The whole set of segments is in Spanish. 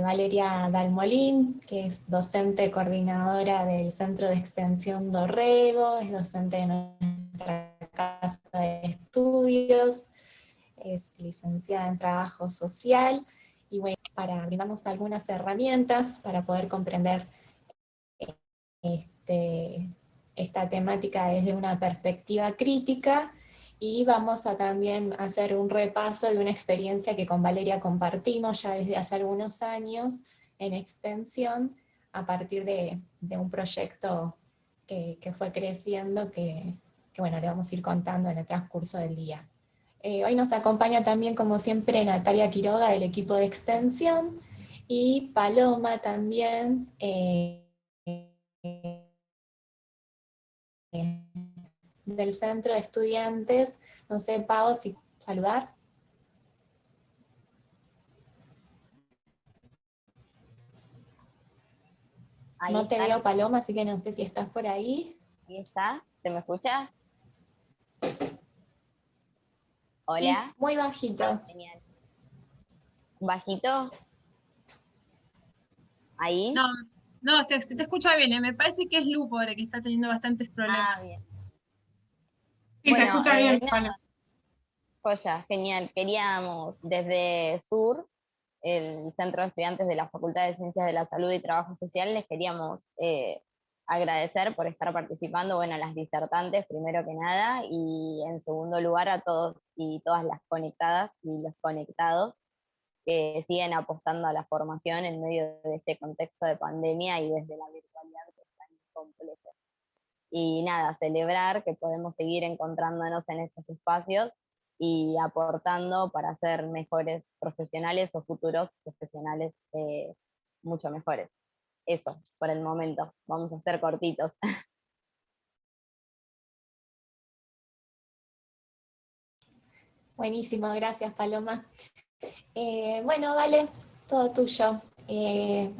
Valeria Dalmolín, que es docente coordinadora del Centro de Extensión Dorrego, es docente de nuestra casa de estudios, es licenciada en Trabajo Social, y bueno, para brindarnos algunas herramientas para poder comprender esta temática desde una perspectiva crítica, y vamos a también hacer un repaso de una experiencia que con Valeria compartimos ya desde hace algunos años en extensión, a partir de un proyecto que fue creciendo, que bueno, le vamos a ir contando en el transcurso del día. Hoy nos acompaña también, como siempre, Natalia Quiroga del equipo de extensión, y Paloma también, del centro de estudiantes. No sé, Pau, si saludar. Ahí No te están, veo, Paloma, así que no sé si estás por ahí. ahí está. ¿Se me escucha? Sí, Hola. muy Ah, bajito. genial. Bajito, ahí. No, no, se te escucha bien, me parece que es Lu pobre que está teniendo bastantes Ah, problemas. bien. Sí, se Bueno, escucha bien, Pablo. nada, joya, genial. Queríamos desde SUR, el Centro de Estudiantes de la Facultad de Ciencias de la Salud y Trabajo Social, les queríamos agradecer por estar participando, bueno, a las disertantes primero que nada, y en segundo lugar a todos y todas las conectadas y los conectados que siguen apostando a la formación en medio de este contexto de pandemia y desde la virtualidad que es tan complejo. Y nada, celebrar que podemos seguir encontrándonos en estos espacios y aportando para ser mejores profesionales o futuros profesionales mucho mejores. Eso, por el momento. Vamos a ser cortitos. Buenísimo, gracias, Paloma. Bueno, vale, todo tuyo.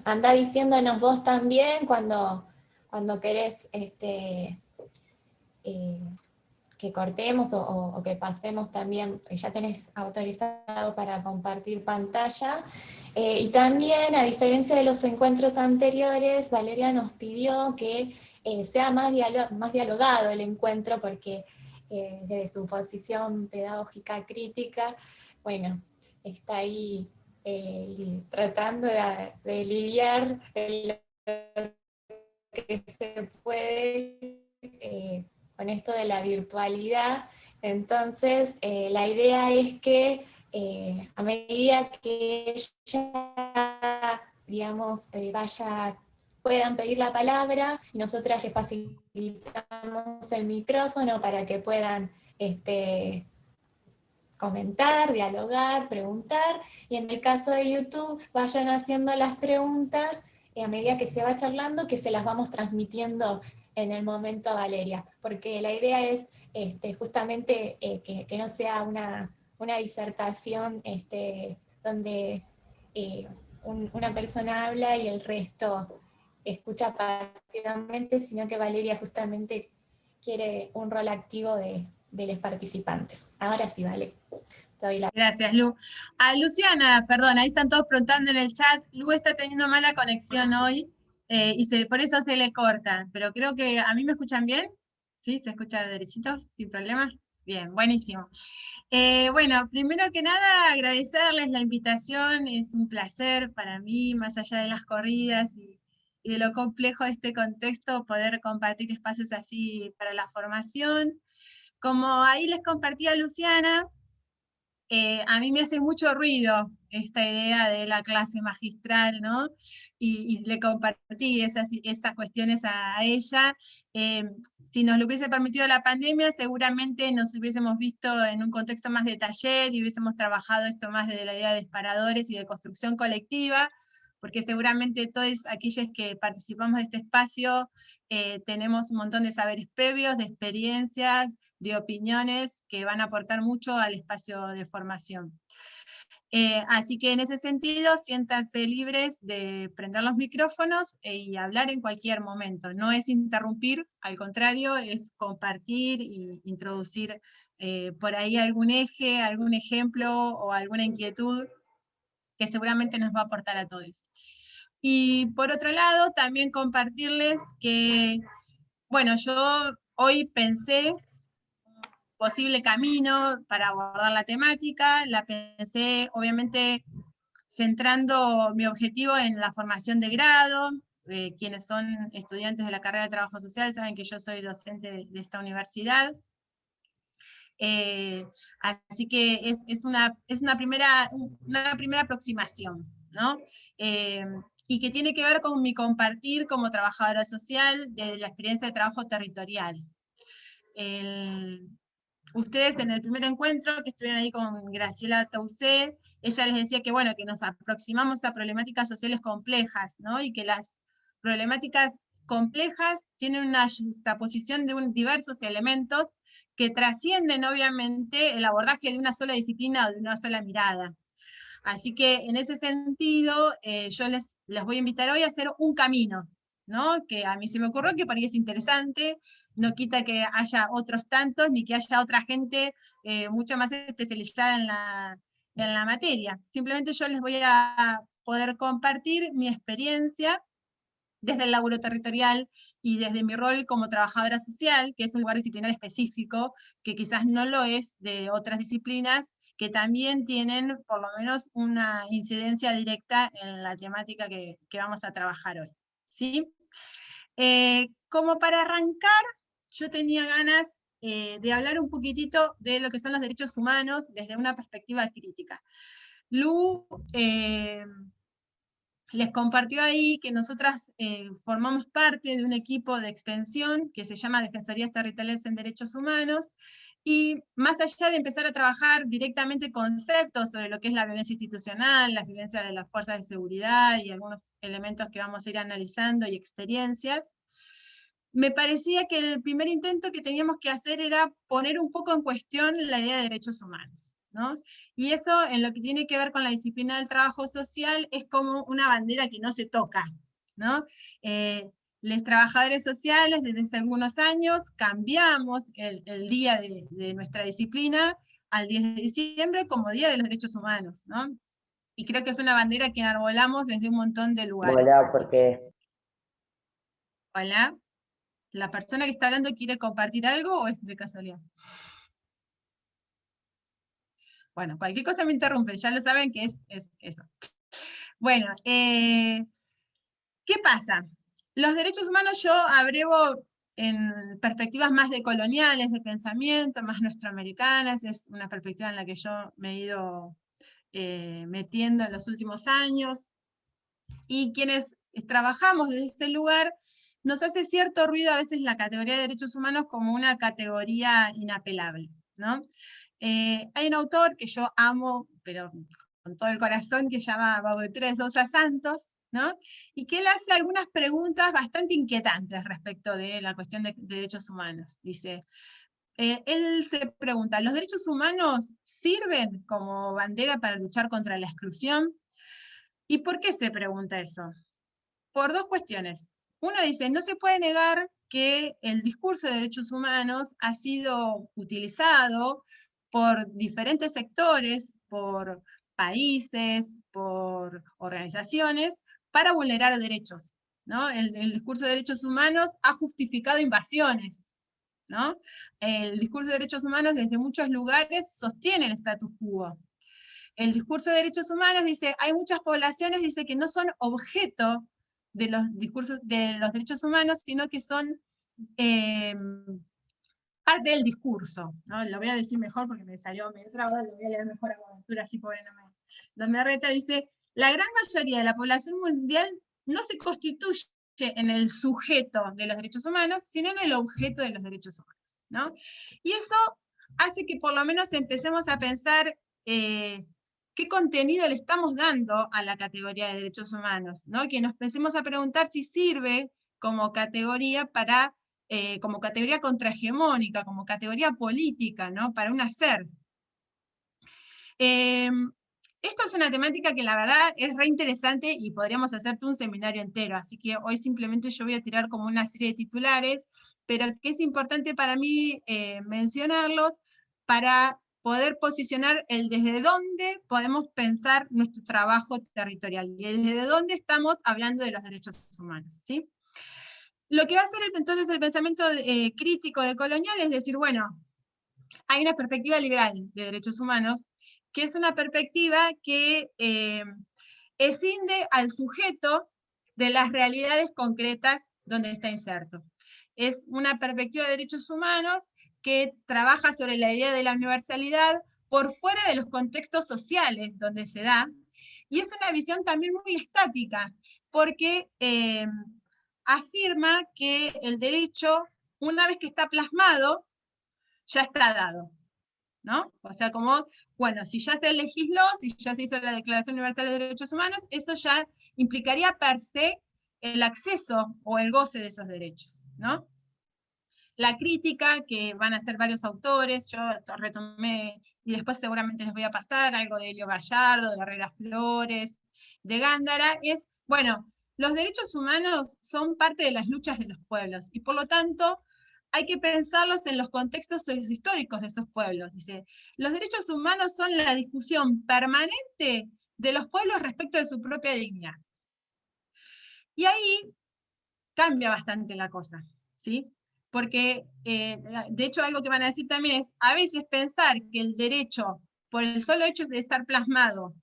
Anda diciéndonos vos también cuando querés eh, que cortemos o que pasemos también. Ya tenés autorizado para compartir pantalla. Y también, a diferencia de los encuentros anteriores, Valeria nos pidió que sea más dialogado el encuentro, porque desde su posición pedagógica crítica, bueno, está ahí tratando de lidiar lo que se puede con esto de la virtualidad. Entonces, la idea es que a medida que ella, digamos, puedan pedir la palabra, y nosotras les facilitamos el micrófono para que puedan comentar, dialogar, preguntar, y en el caso de YouTube vayan haciendo las preguntas a medida que se va charlando, que se las vamos transmitiendo en el momento a Valeria, porque la idea es justamente que no sea una disertación donde una persona habla y el resto escucha pasivamente, sino que Valeria justamente quiere un rol activo de los participantes. Ahora sí, vale. Gracias, Lu. A Luciana, perdón, ahí están todos preguntando en el chat. Lu está teniendo mala conexión hoy y por eso se le corta, pero creo que a mí me escuchan bien. ¿Sí? ¿Se escucha derechito? ¿Sin problema? Bien, buenísimo. Bueno, primero que nada, agradecerles la invitación. Es un placer para mí, más allá de las corridas y de lo complejo de este contexto, poder compartir espacios así para la formación. Como ahí les compartía Luciana, a mí me hace mucho ruido esta idea de la clase magistral, ¿no? Y le compartí esas cuestiones a ella. Si nos lo hubiese permitido la pandemia, seguramente nos hubiésemos visto en un contexto más de taller y hubiésemos trabajado esto más desde la idea de disparadores y de construcción colectiva, porque seguramente todos aquellos que participamos de este espacio tenemos un montón de saberes previos, de experiencias, de opiniones que van a aportar mucho al espacio de formación. Así que en ese sentido, siéntanse libres de prender los micrófonos y hablar en cualquier momento. No es interrumpir, al contrario, es compartir e introducir por ahí algún eje, algún ejemplo o alguna inquietud que seguramente nos va a aportar a todos. Y por otro lado, también compartirles que, bueno, yo hoy pensé un posible camino para abordar la temática, la pensé obviamente centrando mi objetivo en la formación de grado. Quienes son estudiantes de la carrera de Trabajo Social saben que yo soy docente de esta universidad. Así que es una primera aproximación, ¿no? Y que tiene que ver con mi compartir como trabajadora social de la experiencia de trabajo territorial. Ustedes en el primer encuentro que estuvieron ahí con Graciela Tausé, ella les decía que, bueno, que nos aproximamos a problemáticas sociales complejas, ¿no? Y que las problemáticas complejas tienen una juxtaposición de diversos elementos que trascienden, obviamente, el abordaje de una sola disciplina o de una sola mirada. Así que, en ese sentido, yo les voy a invitar hoy a hacer un camino, ¿no? Que a mí se me ocurrió que para mí es interesante, no quita que haya otros tantos, ni que haya otra gente mucho más especializada en la materia. Simplemente yo les voy a poder compartir mi experiencia desde el laburo territorial y desde mi rol como trabajadora social, que es un lugar disciplinar específico, que quizás no lo es de otras disciplinas, que también tienen por lo menos una incidencia directa en la temática que vamos a trabajar hoy. ¿Sí? Como para arrancar, yo tenía ganas de hablar un poquitito de lo que son los derechos humanos desde una perspectiva crítica. Lu les compartió ahí que nosotras formamos parte de un equipo de extensión que se llama Defensorías Territoriales en Derechos Humanos, y más allá de empezar a trabajar directamente conceptos sobre lo que es la violencia institucional, la violencia de las fuerzas de seguridad y algunos elementos que vamos a ir analizando y experiencias, me parecía que el primer intento que teníamos que hacer era poner un poco en cuestión la idea de derechos humanos, ¿no? Y eso, en lo que tiene que ver con la disciplina del trabajo social, es como una bandera que no se toca, ¿no? Los trabajadores sociales, desde hace algunos años, cambiamos el día de nuestra disciplina al 10 de diciembre como Día de los Derechos Humanos, ¿no? Y creo que es una bandera que enarbolamos desde un montón de lugares. Hola, porque... Hola. ¿La persona que está hablando quiere compartir algo o es de casualidad? Bueno, cualquier cosa me interrumpe, ya lo saben que es eso. Bueno, ¿qué pasa? Los derechos humanos yo abrevo en perspectivas más decoloniales, de pensamiento, más nuestroamericanas, es una perspectiva en la que yo me he ido metiendo en los últimos años, y quienes trabajamos desde ese lugar, nos hace cierto ruido a veces la categoría de derechos humanos como una categoría inapelable, ¿no? Hay un autor que yo amo, pero con todo el corazón, que se llama Boaventura de Sousa Santos, ¿no? Y que él hace algunas preguntas bastante inquietantes respecto de la cuestión de derechos humanos. Dice, él se pregunta, ¿los derechos humanos sirven como bandera para luchar contra la exclusión? ¿Y por qué se pregunta eso? Por dos cuestiones. Uno dice, no se puede negar que el discurso de derechos humanos ha sido utilizado por diferentes sectores, por países, por organizaciones, para vulnerar derechos, ¿no? El discurso de derechos humanos ha justificado invasiones, ¿no? El discurso de derechos humanos desde muchos lugares sostiene el status quo. El discurso de derechos humanos dice, hay muchas poblaciones, dice, que no son objeto de los discursos de los derechos humanos, sino que son parte del discurso, ¿no? Lo voy a decir mejor porque me salió medio trabado, lo voy a leer mejor a Boaventura, así pobre no me reta. Dice, la gran mayoría de la población mundial no se constituye en el sujeto de los derechos humanos, sino en el objeto de los derechos humanos, ¿no? Y eso hace que por lo menos empecemos a pensar qué contenido le estamos dando a la categoría de derechos humanos, ¿no? Que nos empecemos a preguntar si sirve como categoría para, como categoría contrahegemónica, como categoría política, ¿no? Para un hacer. Esto es una temática que la verdad es re interesante y podríamos hacerte un seminario entero, así que hoy simplemente yo voy a tirar como una serie de titulares, pero que es importante para mí mencionarlos para poder posicionar el desde dónde podemos pensar nuestro trabajo territorial, y desde dónde estamos hablando de los derechos humanos, ¿sí? Lo que va a hacer entonces el pensamiento crítico decolonial es decir, bueno, hay una perspectiva liberal de derechos humanos, que es una perspectiva que escinde al sujeto de las realidades concretas donde está inserto. Es una perspectiva de derechos humanos que trabaja sobre la idea de la universalidad por fuera de los contextos sociales donde se da, y es una visión también muy estática, porque afirma que el derecho, una vez que está plasmado, ya está dado, ¿no? O sea, como, bueno, si ya se legisló, si ya se hizo la Declaración Universal de Derechos Humanos, eso ya implicaría per se el acceso o el goce de esos derechos, ¿no? La crítica, que van a hacer varios autores, yo retomé, y después seguramente les voy a pasar algo de Elio Gallardo, de Herrera Flores, de Gándara, es, bueno, los derechos humanos son parte de las luchas de los pueblos, y por lo tanto hay que pensarlos en los contextos históricos de esos pueblos. Dice, los derechos humanos son la discusión permanente de los pueblos respecto de su propia dignidad. Y ahí cambia bastante la cosa, ¿sí? Porque, de hecho, algo que van a decir también es, a veces pensar que el derecho, por el solo hecho de estar plasmado,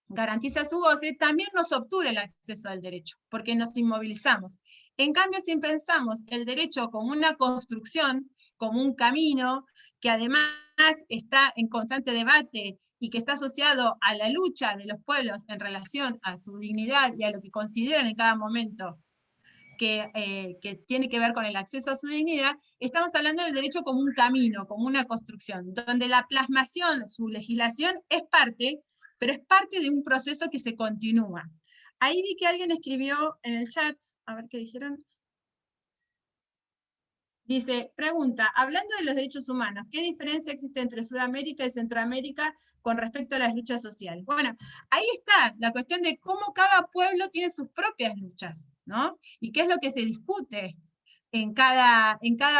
garantiza su goce, también nos obtura el acceso al derecho, porque nos inmovilizamos. En cambio, si pensamos el derecho como una construcción, como un camino, que además está en constante debate y que está asociado a la lucha de los pueblos en relación a su dignidad y a lo que consideran en cada momento que tiene que ver con el acceso a su dignidad, estamos hablando del derecho como un camino, como una construcción, donde la plasmación, su legislación, es parte, pero es parte de un proceso que se continúa. Ahí vi que alguien escribió en el chat, a ver qué dijeron. Dice, pregunta, hablando de los derechos humanos, ¿qué diferencia existe entre Sudamérica y Centroamérica con respecto a las luchas sociales? Bueno, ahí está la cuestión de cómo cada pueblo tiene sus propias luchas, ¿no? Y qué es lo que se discute en cada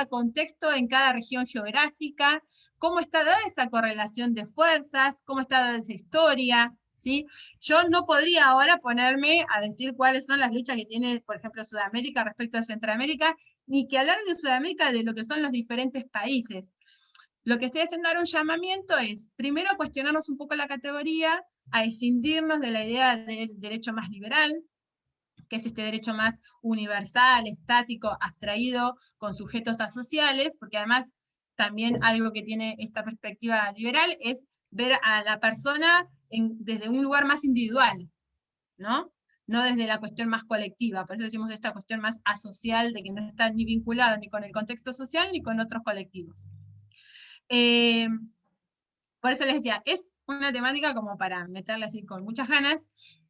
contexto, en cada región geográfica, cómo está dada esa correlación de fuerzas, cómo está dada esa historia, ¿sí? Yo no podría ahora ponerme a decir cuáles son las luchas que tiene, por ejemplo, Sudamérica respecto a Centroamérica, ni que hablar de Sudamérica de lo que son los diferentes países. Lo que estoy haciendo ahora un llamamiento es, primero, cuestionarnos un poco la categoría, a escindirnos de la idea del derecho más liberal, que es este derecho más universal, estático, abstraído, con sujetos asociales, porque además también algo que tiene esta perspectiva liberal es ver a la persona desde un lugar más individual, ¿no? No desde la cuestión más colectiva, por eso decimos esta cuestión más asocial, de que no está ni vinculado ni con el contexto social ni con otros colectivos. Por eso les decía, es una temática como para meterla así con muchas ganas,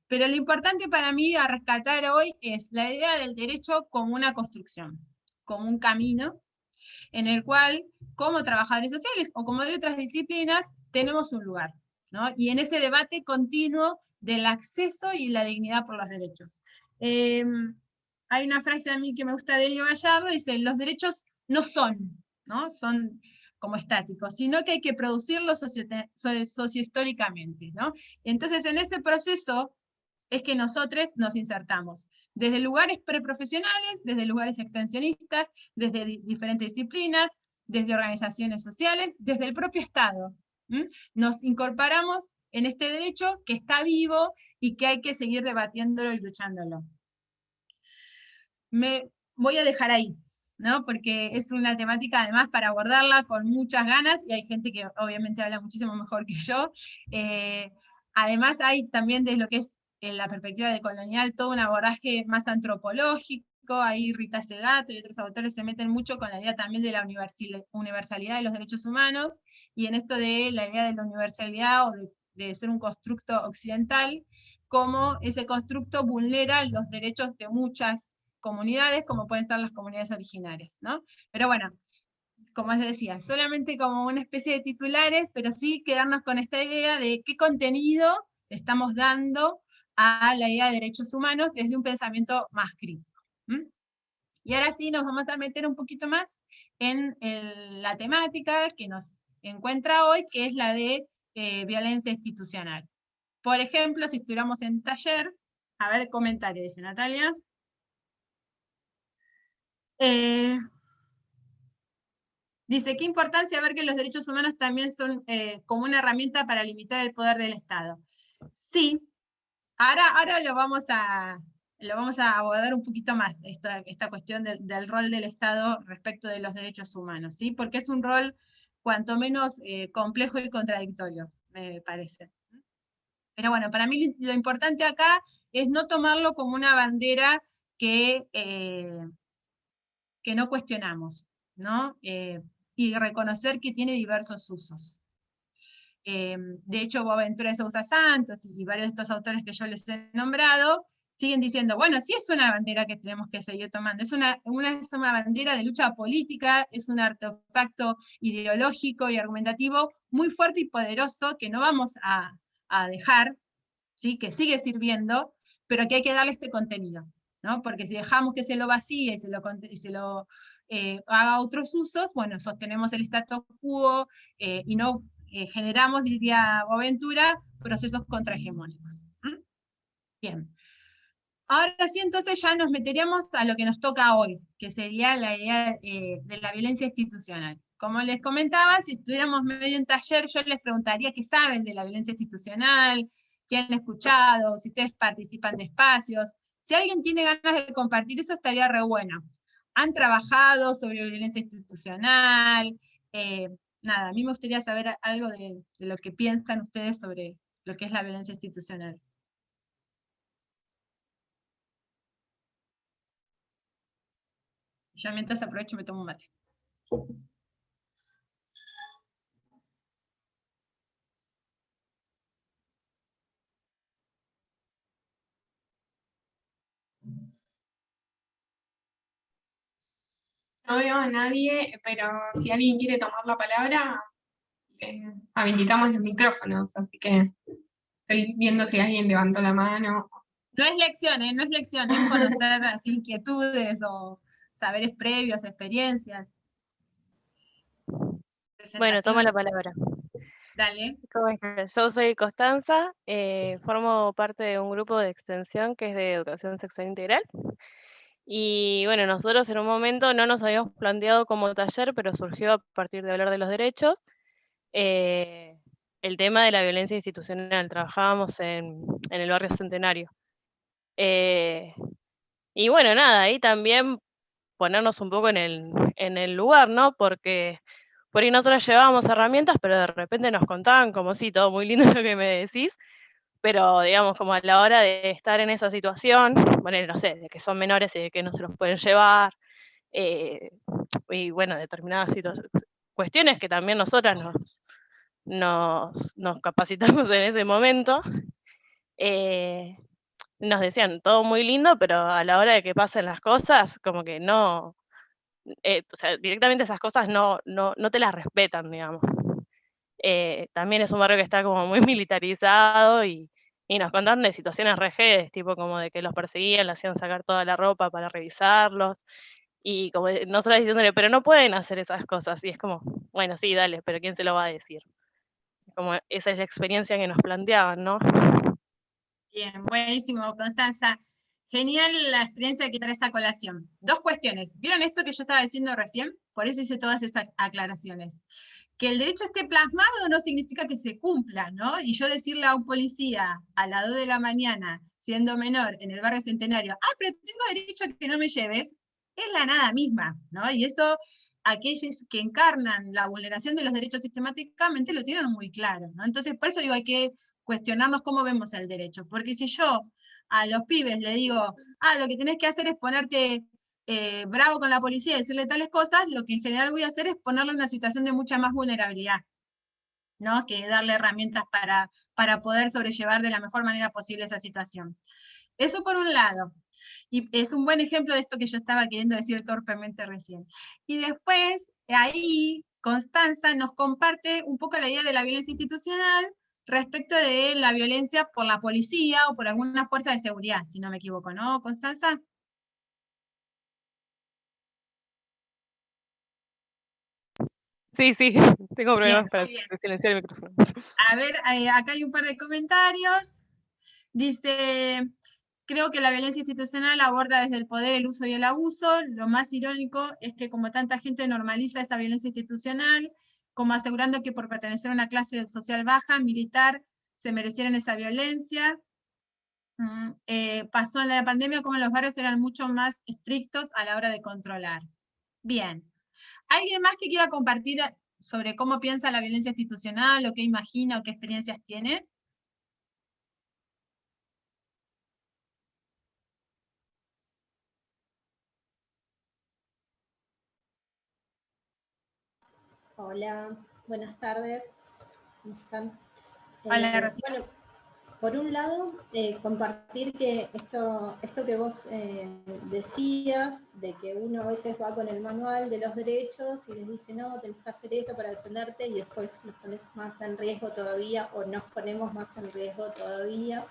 pero lo importante para mí a rescatar hoy es la idea del derecho como una construcción, como un camino, en el cual, como trabajadores sociales o como de otras disciplinas, tenemos un lugar, ¿no? Y en ese debate continuo del acceso y la dignidad por los derechos. Hay una frase a mí que me gusta de Elio Gallardo, dice, los derechos no son, ¿no? Son como estáticos, sino que hay que producirlos sociohistóricamente, ¿no? Entonces, en ese proceso es que nosotros nos insertamos, desde lugares preprofesionales, desde lugares extensionistas, desde diferentes disciplinas, desde organizaciones sociales, desde el propio Estado. Nos incorporamos en este derecho que está vivo y que hay que seguir debatiéndolo y luchándolo. Me voy a dejar ahí, ¿no? Porque es una temática además para abordarla con muchas ganas, y hay gente que obviamente habla muchísimo mejor que yo. Además hay también de lo que es en la perspectiva decolonial todo un abordaje más antropológico, ahí Rita Segato y otros autores se meten mucho con la idea también de la universalidad de los derechos humanos, y en esto de la idea de la universalidad o de ser un constructo occidental, cómo ese constructo vulnera los derechos de muchas comunidades, como pueden ser las comunidades originarias, ¿no? Pero bueno, como les decía, solamente como una especie de titulares, pero sí quedarnos con esta idea de qué contenido estamos dando a la idea de derechos humanos desde un pensamiento más crítico. Y ahora sí nos vamos a meter un poquito más en la temática que nos encuentra hoy, que es la de violencia institucional. Por ejemplo, si estuviéramos en taller, a ver el comentario, dice Natalia. Dice, qué importancia ver que los derechos humanos también son como una herramienta para limitar el poder del Estado. Sí, ahora lo vamos a abordar un poquito más, esta cuestión del rol del Estado respecto de los derechos humanos, ¿sí? Porque es un rol cuanto menos complejo y contradictorio, me parece. Pero bueno, para mí lo importante acá es no tomarlo como una bandera que no cuestionamos, ¿no? Y reconocer que tiene diversos usos. De hecho, Boaventura de Sousa Santos y varios de estos autores que yo les he nombrado siguen diciendo, bueno, sí es una bandera que tenemos que seguir tomando, es una bandera de lucha política, es un artefacto ideológico y argumentativo muy fuerte y poderoso que no vamos a dejar, ¿sí? Que sigue sirviendo, pero que hay que darle este contenido, ¿no? Porque si dejamos que se lo vacíe y se lo haga otros usos, bueno, sostenemos el status quo y no generamos, diría Boaventura, procesos contrahegemónicos. Bien. Ahora sí, entonces ya nos meteríamos a lo que nos toca hoy, que sería la idea de la violencia institucional. Como les comentaba, si estuviéramos medio en taller, yo les preguntaría qué saben de la violencia institucional, qué han escuchado, si ustedes participan de espacios. Si alguien tiene ganas de compartir eso, estaría re bueno. ¿Han trabajado sobre violencia institucional? Nada, a mí me gustaría saber algo de lo que piensan ustedes sobre lo que es la violencia institucional. Ya mientras aprovecho me tomo un mate. No veo a nadie, pero si alguien quiere tomar la palabra, habilitamos los micrófonos, así que estoy viendo si alguien levantó la mano. No es lección, no es lección, es conocer así, inquietudes o saberes previos, experiencias. Bueno, toma la palabra. Dale. ¿Cómo estás? Yo soy Constanza, formo parte de un grupo de extensión que es de educación sexual integral. Y bueno, nosotros en un momento no nos habíamos planteado como taller, pero surgió a partir de hablar de los derechos, el tema de la violencia institucional. Trabajábamos en el barrio Centenario. Y bueno, nada, ahí también ponernos un poco en el lugar, ¿no? Porque por ahí nosotros llevábamos herramientas, pero de repente nos contaban como, sí, todo muy lindo lo que me decís, pero digamos, como a la hora de estar en esa situación, bueno, no sé, de que son menores y de que no se los pueden llevar, y bueno, determinadas cuestiones que también nosotras nos capacitamos en ese momento, nos decían todo muy lindo, pero a la hora de que pasen las cosas, como que no, o sea, directamente esas cosas no te las respetan, digamos. También es un barrio que está como muy militarizado y nos contaban de situaciones rejedes, tipo como de que los perseguían, le hacían sacar toda la ropa para revisarlos, y como nosotros diciéndole, pero no pueden hacer esas cosas, y es como, bueno, sí, dale, pero ¿quién se lo va a decir? Como esa es la experiencia que nos planteaban, ¿no? Bien, buenísimo, Constanza. Genial la experiencia que trae esa colación. Dos cuestiones. ¿Vieron esto que yo estaba diciendo recién? Por eso hice todas esas aclaraciones. Que el derecho esté plasmado no significa que se cumpla, ¿no? Y yo decirle a un policía a las 2 de la mañana, siendo menor, en el barrio Centenario, pero tengo derecho a que no me lleves, es la nada misma, ¿no? Y eso, aquellos que encarnan la vulneración de los derechos sistemáticamente lo tienen muy claro, ¿no? Entonces, por eso digo, hay que cuestionarnos cómo vemos el derecho, porque si yo a los pibes le digo, lo que tenés que hacer es ponerte bravo con la policía y decirle tales cosas, lo que en general voy a hacer es ponerlo en una situación de mucha más vulnerabilidad, ¿no? Que darle herramientas para poder sobrellevar de la mejor manera posible esa situación. Eso por un lado. Y es un buen ejemplo de esto que yo estaba queriendo decir torpemente recién. Y después, ahí, Constanza nos comparte un poco la idea de la violencia institucional respecto de la violencia por la policía o por alguna fuerza de seguridad, si no me equivoco, ¿no, Constanza? Sí, sí, tengo problemas Bien, para muy bien. silenciar el micrófono. A ver, acá hay un par de comentarios. Dice, creo que la violencia institucional aborda desde el poder, el uso y el abuso. Lo más irónico es que como tanta gente normaliza esa violencia institucional, como asegurando que por pertenecer a una clase social baja, militar, se merecieran esa violencia. Pasó en la pandemia como los barrios eran mucho más estrictos a la hora de controlar. Bien. ¿Alguien más que quiera compartir sobre cómo piensa la violencia institucional, o qué imagina, o qué experiencias tiene? Hola, buenas tardes. ¿Cómo están? Hola, Rocío. Bueno, por un lado, compartir que esto que vos decías, de que uno a veces va con el manual de los derechos y les dice, no, tenés que hacer esto para defenderte, y después los pones más en riesgo todavía, o nos ponemos más en riesgo todavía.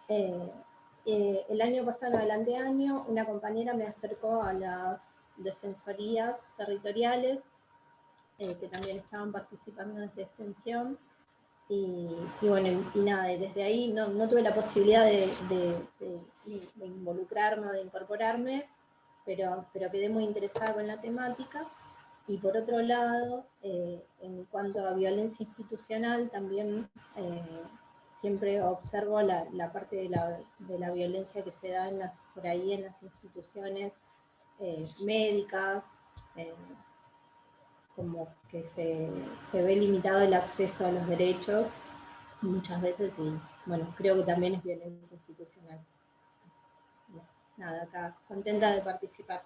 El año pasado, el anteaño, una compañera me acercó a las defensorías territoriales, que también estaban participando desde extensión, y bueno, y nada, y desde ahí no tuve la posibilidad de involucrarme o de incorporarme, pero quedé muy interesada con la temática. Y por otro lado, en cuanto a violencia institucional, también siempre observo la parte de la violencia que se da por ahí en las instituciones médicas, como que se ve limitado el acceso a los derechos muchas veces, y bueno, creo que también es violencia institucional. Nada, acá contenta de participar.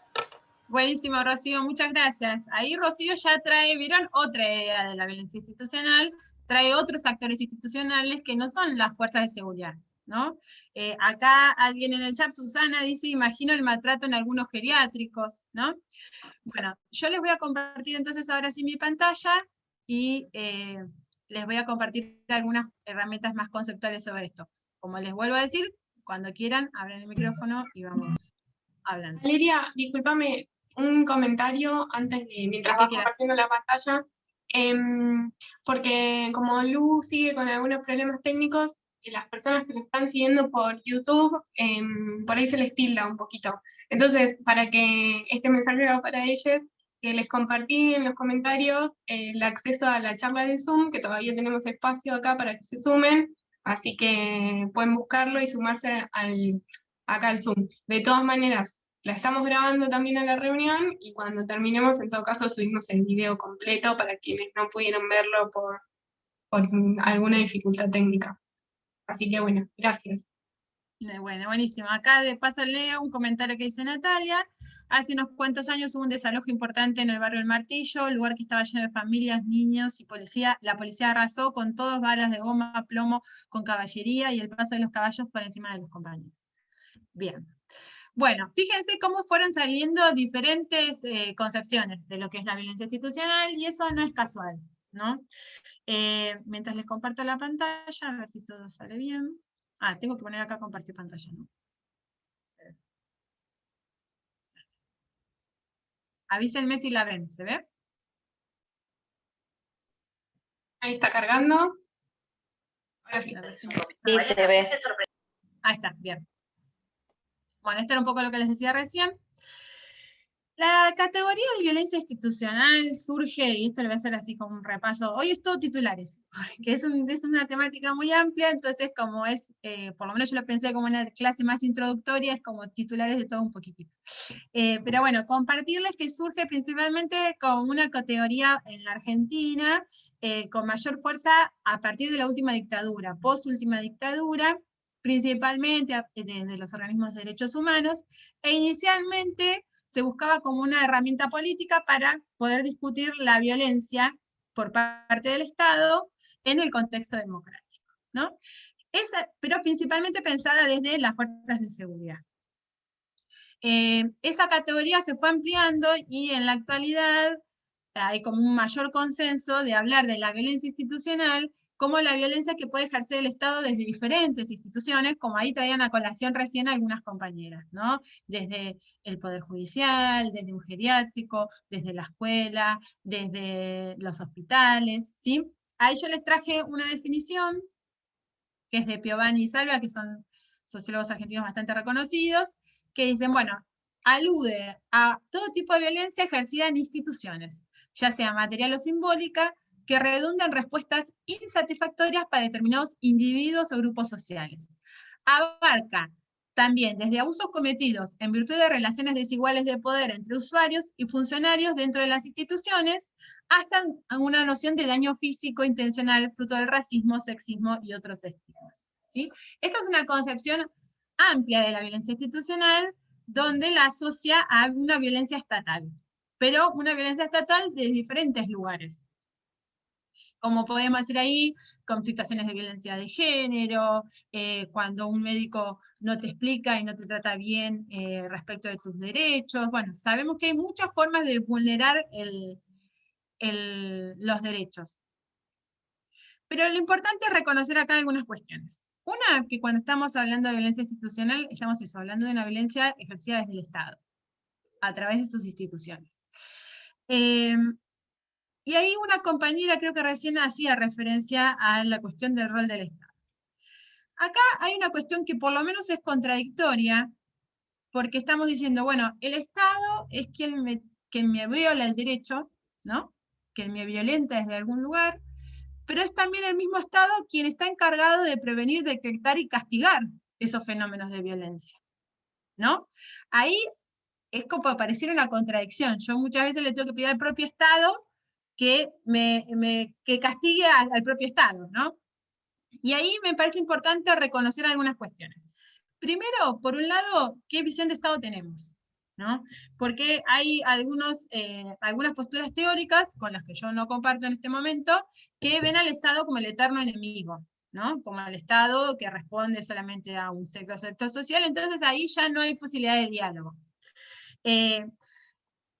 Buenísimo, Rocío, muchas gracias. Ahí Rocío ya trae, ¿vieron? Otra idea de la violencia institucional, trae otros actores institucionales que no son las fuerzas de seguridad, ¿no? Acá alguien en el chat, Susana, dice, imagino el maltrato en algunos geriátricos, ¿no? Bueno, yo les voy a compartir entonces ahora sí mi pantalla, y les voy a compartir algunas herramientas más conceptuales sobre esto. Como les vuelvo a decir, cuando quieran, abren el micrófono y vamos hablando. Valeria, discúlpame, un comentario antes de, mientras ¿Qué vas quieras? compartiendo la pantalla, porque como Lu sigue con algunos problemas técnicos, las personas que lo están siguiendo por YouTube, por ahí se les tilda un poquito. Entonces, para que este mensaje va para ellos, que les compartí en los comentarios el acceso a la charla de Zoom, que todavía tenemos espacio acá para que se sumen, así que pueden buscarlo y sumarse acá al Zoom. De todas maneras, la estamos grabando también a la reunión, y cuando terminemos, en todo caso, subimos el video completo para quienes no pudieron verlo por alguna dificultad técnica. Así que bueno, gracias. Bueno, buenísimo. Acá de paso leo un comentario que dice Natalia. Hace unos cuantos años hubo un desalojo importante en el barrio El Martillo, lugar que estaba lleno de familias, niños y policía. La policía arrasó con todas balas de goma, plomo, con caballería y el paso de los caballos por encima de los compañeros. Bien. Bueno, fíjense cómo fueron saliendo diferentes concepciones de lo que es la violencia institucional, y eso no es casual, ¿no? Mientras les comparto la pantalla, a ver si todo sale bien. Ah, tengo que poner acá compartir pantalla, ¿no? Avísenme si la ven, ¿se ve? Ahí está cargando. Ahora sí. Sí, se ve. Ahí está, bien. Bueno, esto era un poco lo que les decía recién. La categoría de violencia institucional surge, y esto le voy a hacer así como un repaso, hoy es todo titulares, que es una temática muy amplia, entonces como es, por lo menos yo lo pensé como una clase más introductoria, es como titulares de todo un poquitito. Pero bueno, compartirles que surge principalmente como una categoría en la Argentina, con mayor fuerza a partir de la última dictadura, post-última dictadura, principalmente desde los organismos de derechos humanos, e inicialmente se buscaba como una herramienta política para poder discutir la violencia por parte del Estado en el contexto democrático, ¿no? Pero principalmente pensada desde las fuerzas de seguridad. Esa categoría se fue ampliando, y en la actualidad hay como un mayor consenso de hablar de la violencia institucional como la violencia que puede ejercer el Estado desde diferentes instituciones, como ahí traían a colación recién algunas compañeras, ¿no? Desde el Poder Judicial, desde un geriátrico, desde la escuela, desde los hospitales, ¿sí? Ahí yo les traje una definición, que es de Piovani y Salvia, que son sociólogos argentinos bastante reconocidos, que dicen, bueno, alude a todo tipo de violencia ejercida en instituciones, ya sea material o simbólica, que redunda en respuestas insatisfactorias para determinados individuos o grupos sociales. Abarca también desde abusos cometidos en virtud de relaciones desiguales de poder entre usuarios y funcionarios dentro de las instituciones, hasta una noción de daño físico intencional fruto del racismo, sexismo y otros estigmas, ¿sí? Esta es una concepción amplia de la violencia institucional, donde la asocia a una violencia estatal, pero una violencia estatal de diferentes lugares. Como podemos decir ahí, con situaciones de violencia de género, cuando un médico no te explica y no te trata bien respecto de tus derechos. Bueno, sabemos que hay muchas formas de vulnerar los derechos. Pero lo importante es reconocer acá algunas cuestiones. Una, que cuando estamos hablando de violencia institucional, estamos hablando de una violencia ejercida desde el Estado, a través de sus instituciones. Y ahí una compañera creo que recién hacía referencia a la cuestión del rol del Estado. Acá hay una cuestión que por lo menos es contradictoria, porque estamos diciendo, bueno, el Estado es quien me viola el derecho, ¿no? Quien me violenta desde algún lugar, pero es también el mismo Estado quien está encargado de prevenir, detectar y castigar esos fenómenos de violencia, ¿no? Ahí es como pareciera una contradicción. Yo muchas veces le tengo que pedir al propio Estado que que castigue al propio Estado, ¿no? Y ahí me parece importante reconocer algunas cuestiones. Primero, por un lado, ¿qué visión de Estado tenemos? ¿No? Porque hay algunas posturas teóricas, con las que yo no comparto en este momento, que ven al Estado como el eterno enemigo, ¿no? Como al Estado que responde solamente a un sector social, entonces ahí ya no hay posibilidad de diálogo.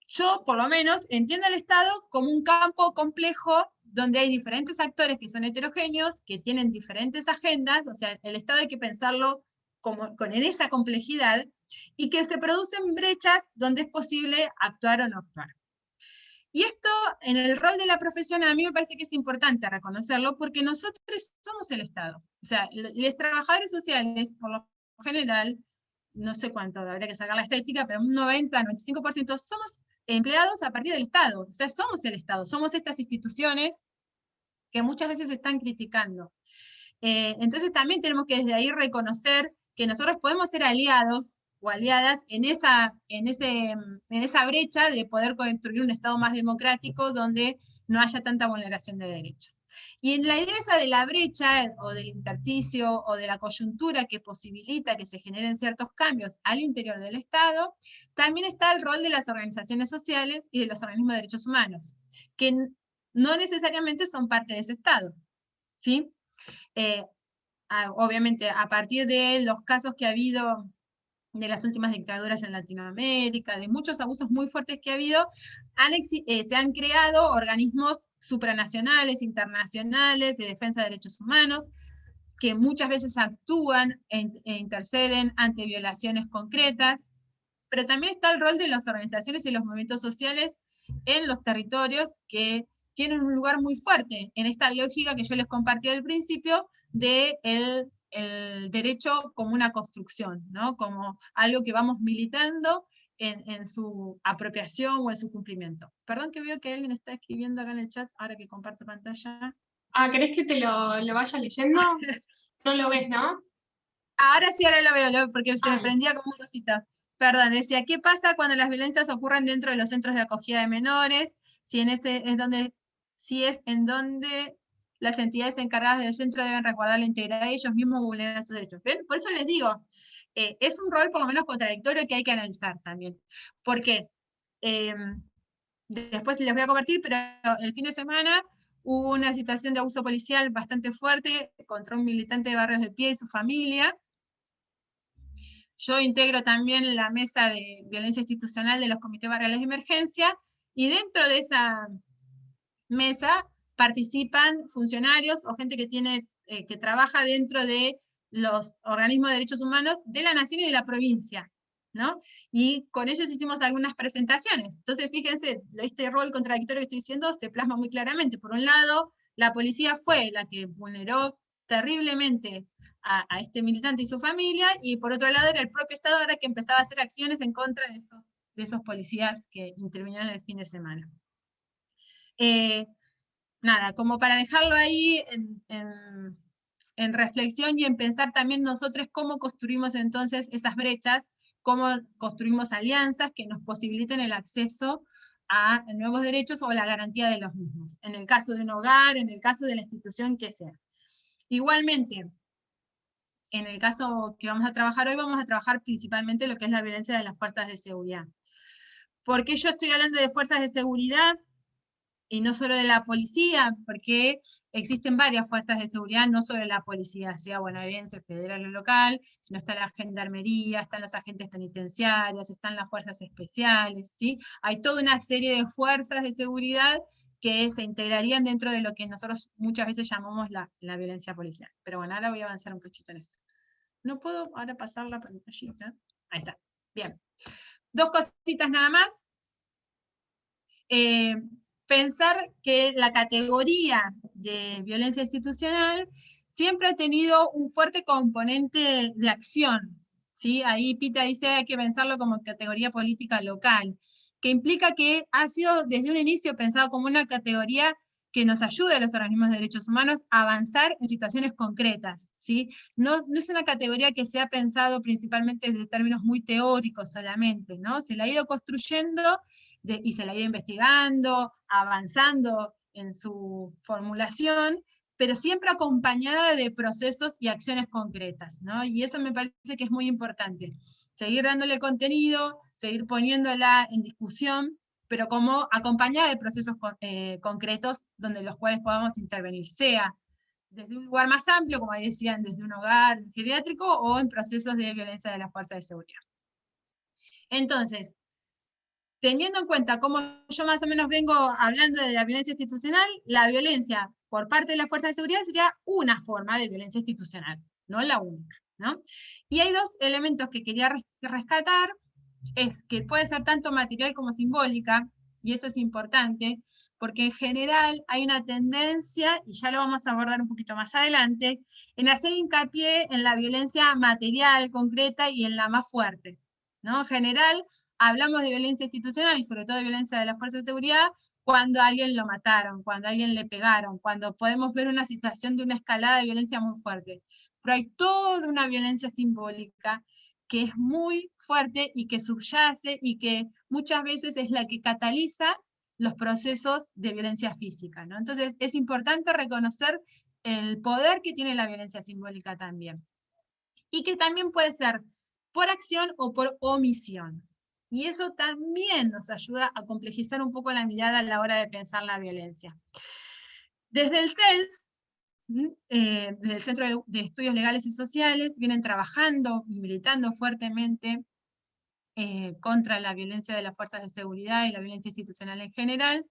Yo, por lo menos, entiendo al Estado como un campo complejo donde hay diferentes actores que son heterogéneos, que tienen diferentes agendas, o sea, el Estado hay que pensarlo con esa complejidad, y que se producen brechas donde es posible actuar o no actuar. Y esto, en el rol de la profesión, a mí me parece que es importante reconocerlo, porque nosotros somos el Estado. O sea, los trabajadores sociales, por lo general, no sé cuánto, habría que sacar la estadística, pero un 90-95% somos empleados a partir del Estado. O sea, somos el Estado, somos estas instituciones que muchas veces se están criticando. Entonces también tenemos que desde ahí reconocer que nosotros podemos ser aliados o aliadas en esa brecha de poder construir un Estado más democrático donde no haya tanta vulneración de derechos. Y en la idea esa de la brecha, o del intersticio, o de la coyuntura que posibilita que se generen ciertos cambios al interior del Estado, también está el rol de las organizaciones sociales y de los organismos de derechos humanos, que no necesariamente son parte de ese Estado, ¿sí? Obviamente, a partir de los casos que ha habido de las últimas dictaduras en Latinoamérica, de muchos abusos muy fuertes que ha habido, se han creado organismos supranacionales, internacionales, de defensa de derechos humanos, que muchas veces actúan e interceden ante violaciones concretas, pero también está el rol de las organizaciones y los movimientos sociales en los territorios, que tienen un lugar muy fuerte en esta lógica que yo les compartí al principio de el derecho como una construcción, ¿no? Como algo que vamos militando en su apropiación o en su cumplimiento. Perdón que veo que alguien está escribiendo acá en el chat, ahora que comparto pantalla. ¿Querés que te lo vaya leyendo? No lo ves, ¿no? Ahora sí, ahora lo veo, porque se me prendía como una cosita. Perdón, decía, ¿qué pasa cuando las violencias ocurren dentro de los centros de acogida de menores? Si es en donde las entidades encargadas del centro deben resguardar la integridad de ellos mismos o vulnerar sus derechos. ¿Ven? Por eso les digo, es un rol por lo menos contradictorio que hay que analizar también. Porque después les voy a compartir, pero el fin de semana hubo una situación de abuso policial bastante fuerte contra un militante de Barrios de Pie y su familia. Yo integro también la mesa de violencia institucional de los comités barriales de emergencia, y dentro de esa mesa participan funcionarios o gente que tiene, que trabaja dentro de los organismos de derechos humanos de la nación y de la provincia, ¿no? Y con ellos hicimos algunas presentaciones. Entonces, fíjense, este rol contradictorio que estoy diciendo se plasma muy claramente. Por un lado, la policía fue la que vulneró terriblemente a este militante y su familia, y por otro lado era el propio Estado ahora que empezaba a hacer acciones en contra de esos policías que intervinieron el fin de semana. Nada, como para dejarlo ahí en reflexión y en pensar también nosotros cómo construimos entonces esas brechas, cómo construimos alianzas que nos posibiliten el acceso a nuevos derechos o la garantía de los mismos, en el caso de un hogar, en el caso de la institución que sea. Igualmente, en el caso que vamos a trabajar hoy, vamos a trabajar principalmente lo que es la violencia de las fuerzas de seguridad. ¿Por qué yo estoy hablando de fuerzas de seguridad y no solo de la policía? Porque existen varias fuerzas de seguridad, no solo la policía, sea bonaerense, federal o local, sino está la gendarmería, están los agentes penitenciarios, están las fuerzas especiales, ¿sí? Hay toda una serie de fuerzas de seguridad que se integrarían dentro de lo que nosotros muchas veces llamamos la violencia policial. Pero bueno, ahora voy a avanzar un poquito en eso. No puedo ahora pasar la pantallita. Ahí está. Bien. Dos cositas nada más. Pensar que la categoría de violencia institucional siempre ha tenido un fuerte componente de acción, ¿sí? Ahí Pita dice hay que pensarlo como categoría política local, que implica que ha sido desde un inicio pensado como una categoría que nos ayude a los organismos de derechos humanos a avanzar en situaciones concretas, ¿sí? No es una categoría que se ha pensado principalmente desde términos muy teóricos solamente, ¿no? Se la ha ido construyendo y se la ha ido investigando, avanzando en su formulación, pero siempre acompañada de procesos y acciones concretas, ¿no? Y eso me parece que es muy importante. Seguir dándole contenido, seguir poniéndola en discusión, pero como acompañada de procesos concretos donde los cuales podamos intervenir, sea desde un lugar más amplio, como decían, desde un hogar geriátrico, o en procesos de violencia de la fuerza de seguridad. Entonces, teniendo en cuenta cómo yo más o menos vengo hablando de la violencia institucional, la violencia por parte de la fuerza de seguridad sería una forma de violencia institucional, no la única, ¿no? Y hay dos elementos que quería rescatar, es que puede ser tanto material como simbólica, y eso es importante, porque en general hay una tendencia, y ya lo vamos a abordar un poquito más adelante, en hacer hincapié en la violencia material, concreta, y en la más fuerte, ¿no? En general, hablamos de violencia institucional, y sobre todo de violencia de las fuerzas de seguridad, cuando a alguien lo mataron, cuando a alguien le pegaron, cuando podemos ver una situación de una escalada de violencia muy fuerte. Pero hay toda una violencia simbólica que es muy fuerte y que subyace y que muchas veces es la que cataliza los procesos de violencia física, ¿no? Entonces es importante reconocer el poder que tiene la violencia simbólica también. Y que también puede ser por acción o por omisión. Y eso también nos ayuda a complejizar un poco la mirada a la hora de pensar la violencia. Desde el CELS, desde el Centro de Estudios Legales y Sociales, vienen trabajando y militando fuertemente contra la violencia de las fuerzas de seguridad y la violencia institucional en general,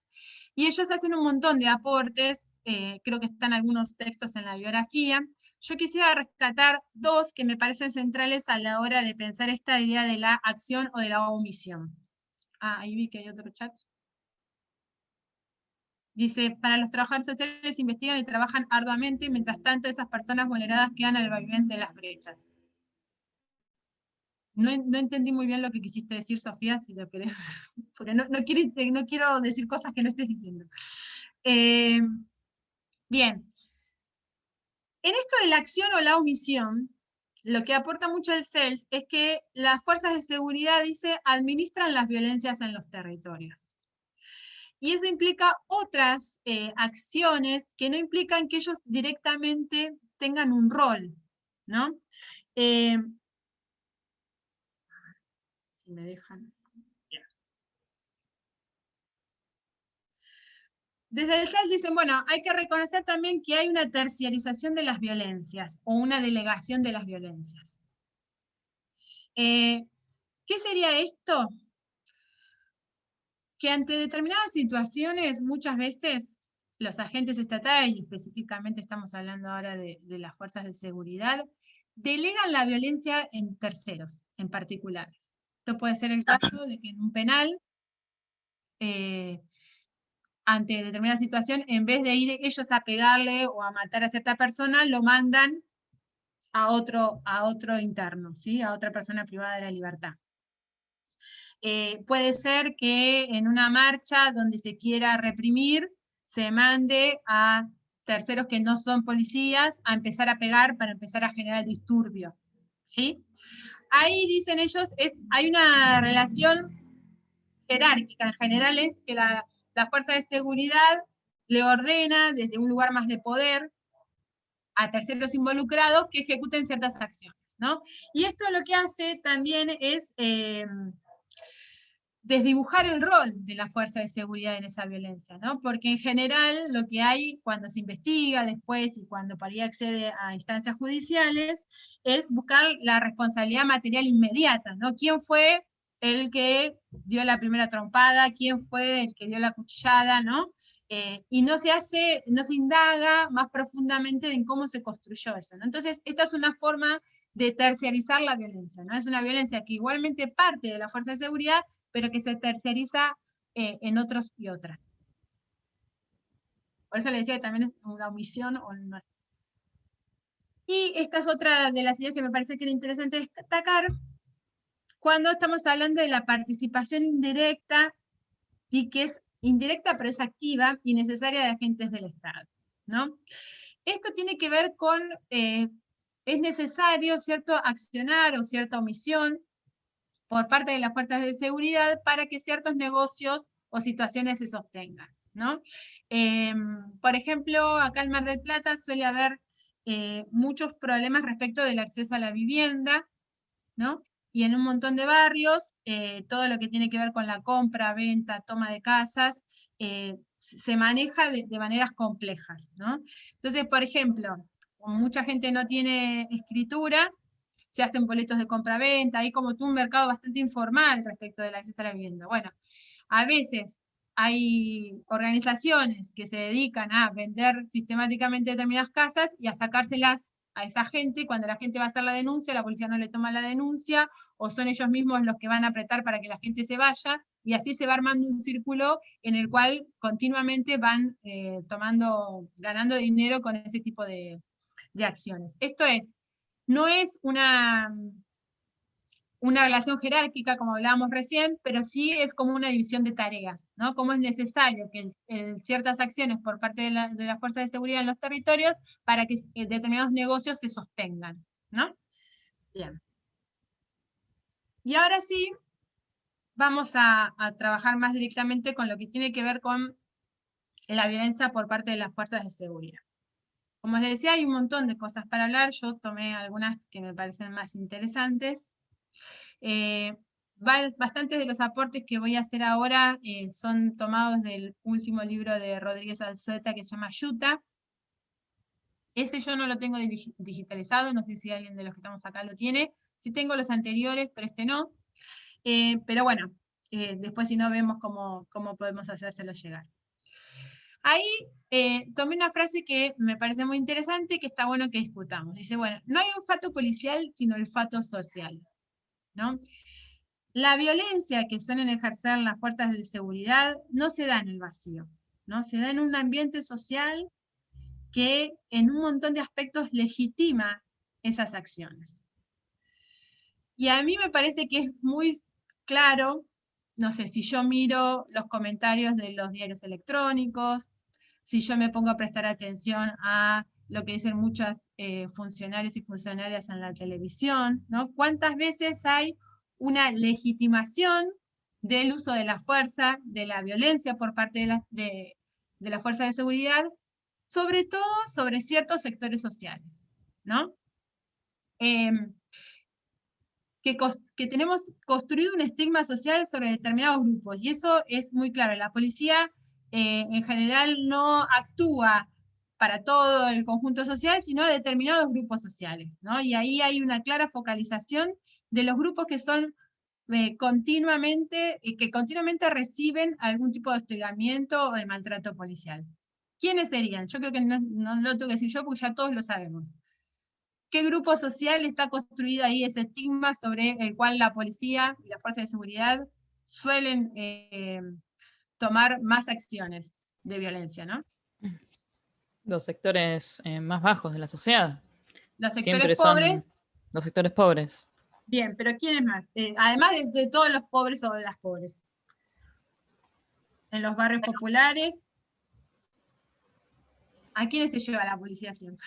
y ellos hacen un montón de aportes, creo que están algunos textos en la biografía. Yo quisiera rescatar dos que me parecen centrales a la hora de pensar esta idea de la acción o de la omisión. Ahí vi que hay otro chat. Dice, para los trabajadores sociales investigan y trabajan arduamente, mientras tanto esas personas vulneradas quedan al vaivén de las brechas. No entendí muy bien lo que quisiste decir, Sofía, si lo querés, porque no quiero decir cosas que no estés diciendo. Bien. En esto de la acción o la omisión, lo que aporta mucho el CELS es que las fuerzas de seguridad, dice, administran las violencias en los territorios. Y eso implica otras acciones que no implican que ellos directamente tengan un rol, ¿no? Si me dejan. Bien. Desde el CELS dicen, bueno, hay que reconocer también que hay una terciarización de las violencias o una delegación de las violencias. ¿Qué sería esto? Que ante determinadas situaciones, muchas veces, los agentes estatales, y específicamente estamos hablando ahora de las fuerzas de seguridad, delegan la violencia en terceros, en particulares. Esto puede ser el caso de que en un penal, ante determinada situación, en vez de ir ellos a pegarle o a matar a cierta persona, lo mandan a otro interno, ¿sí? A otra persona privada de la libertad. Puede ser que en una marcha donde se quiera reprimir, se mande a terceros que no son policías a empezar a pegar para empezar a generar disturbio, ¿sí? Ahí dicen ellos, hay una relación jerárquica. En general es que la fuerza de seguridad le ordena desde un lugar más de poder a terceros involucrados que ejecuten ciertas acciones, ¿no? Y esto lo que hace también es desdibujar el rol de la fuerza de seguridad en esa violencia, ¿no? Porque en general lo que hay cuando se investiga después y cuando por ahí accede a instancias judiciales es buscar la responsabilidad material inmediata, ¿no? ¿Quién fue el que dio la primera trompada? ¿Quién fue el que dio la cuchillada? ¿No? Y no se indaga más profundamente en cómo se construyó eso, ¿no? Entonces, esta es una forma de terciarizar la violencia, ¿no? Es una violencia que igualmente parte de la fuerza de seguridad, pero que se terciariza en otros y otras. Por eso le decía que también es una omisión o no. Y esta es otra de las ideas que me parece que era interesante destacar cuando estamos hablando de la participación indirecta, y que es indirecta pero es activa y necesaria de agentes del Estado, ¿no? Esto tiene que ver con, es necesario cierto accionar o cierta omisión por parte de las fuerzas de seguridad para que ciertos negocios o situaciones se sostengan, ¿no? Por ejemplo, acá en Mar del Plata suele haber muchos problemas respecto del acceso a la vivienda, ¿no? Y en un montón de barrios, todo lo que tiene que ver con la compra, venta, toma de casas, se maneja de maneras complejas, ¿no? Entonces, por ejemplo, como mucha gente no tiene escritura, se hacen boletos de compra-venta, hay como todo un mercado bastante informal respecto del acceso a la vivienda. Bueno, a veces hay organizaciones que se dedican a vender sistemáticamente determinadas casas y a sacárselas a esa gente, y cuando la gente va a hacer la denuncia, la policía no le toma la denuncia, o son ellos mismos los que van a apretar para que la gente se vaya, y así se va armando un círculo en el cual continuamente van ganando dinero con ese tipo de acciones. Esto no es una relación jerárquica, como hablábamos recién, pero sí es como una división de tareas, ¿no? Cómo es necesario que ciertas acciones por parte de la fuerza de seguridad en los territorios para que determinados negocios se sostengan, ¿no? Bien. Y ahora sí, vamos a trabajar más directamente con lo que tiene que ver con la violencia por parte de las fuerzas de seguridad. Como les decía, hay un montón de cosas para hablar, yo tomé algunas que me parecen más interesantes. Bastantes de los aportes que voy a hacer ahora son tomados del último libro de Rodríguez Alzueta que se llama Yuta. Ese yo no lo tengo digitalizado, no sé si alguien de los que estamos acá lo tiene. Sí tengo los anteriores, pero este no. Pero bueno, después si no vemos cómo podemos hacérselo llegar. Ahí tomé una frase que me parece muy interesante y que está bueno que discutamos. Dice, bueno, no hay un fato policial, sino el fato social, ¿no? La violencia que suelen ejercer las fuerzas de seguridad no se da en el vacío, ¿no? Se da en un ambiente social que en un montón de aspectos legitima esas acciones. Y a mí me parece que es muy claro, no sé, si yo miro los comentarios de los diarios electrónicos, si yo me pongo a prestar atención a lo que dicen muchas funcionarios y funcionarias en la televisión, ¿no? ¿Cuántas veces hay una legitimación del uso de la fuerza, de la violencia por parte de la fuerza de seguridad, sobre todo sobre ciertos sectores sociales, ¿no? Que tenemos construido un estigma social sobre determinados grupos, y eso es muy claro. La policía en general no actúa para todo el conjunto social, sino a determinados grupos sociales, ¿no? Y ahí hay una clara focalización de los grupos que son que continuamente reciben algún tipo de hostigamiento o de maltrato policial. ¿quiénes serían? Yo creo que no lo tengo que decir yo porque ya todos lo sabemos. ¿Qué grupo social está construido ahí ese estigma sobre el cual la policía y las fuerzas de seguridad suelen tomar más acciones de violencia, ¿no? Los sectores más bajos de la sociedad. Los Siempre sectores son pobres. los sectores pobres. Bien, pero ¿quiénes más? Además de todos los pobres o de las pobres. En los barrios populares, ¿a quiénes se lleva la policía siempre?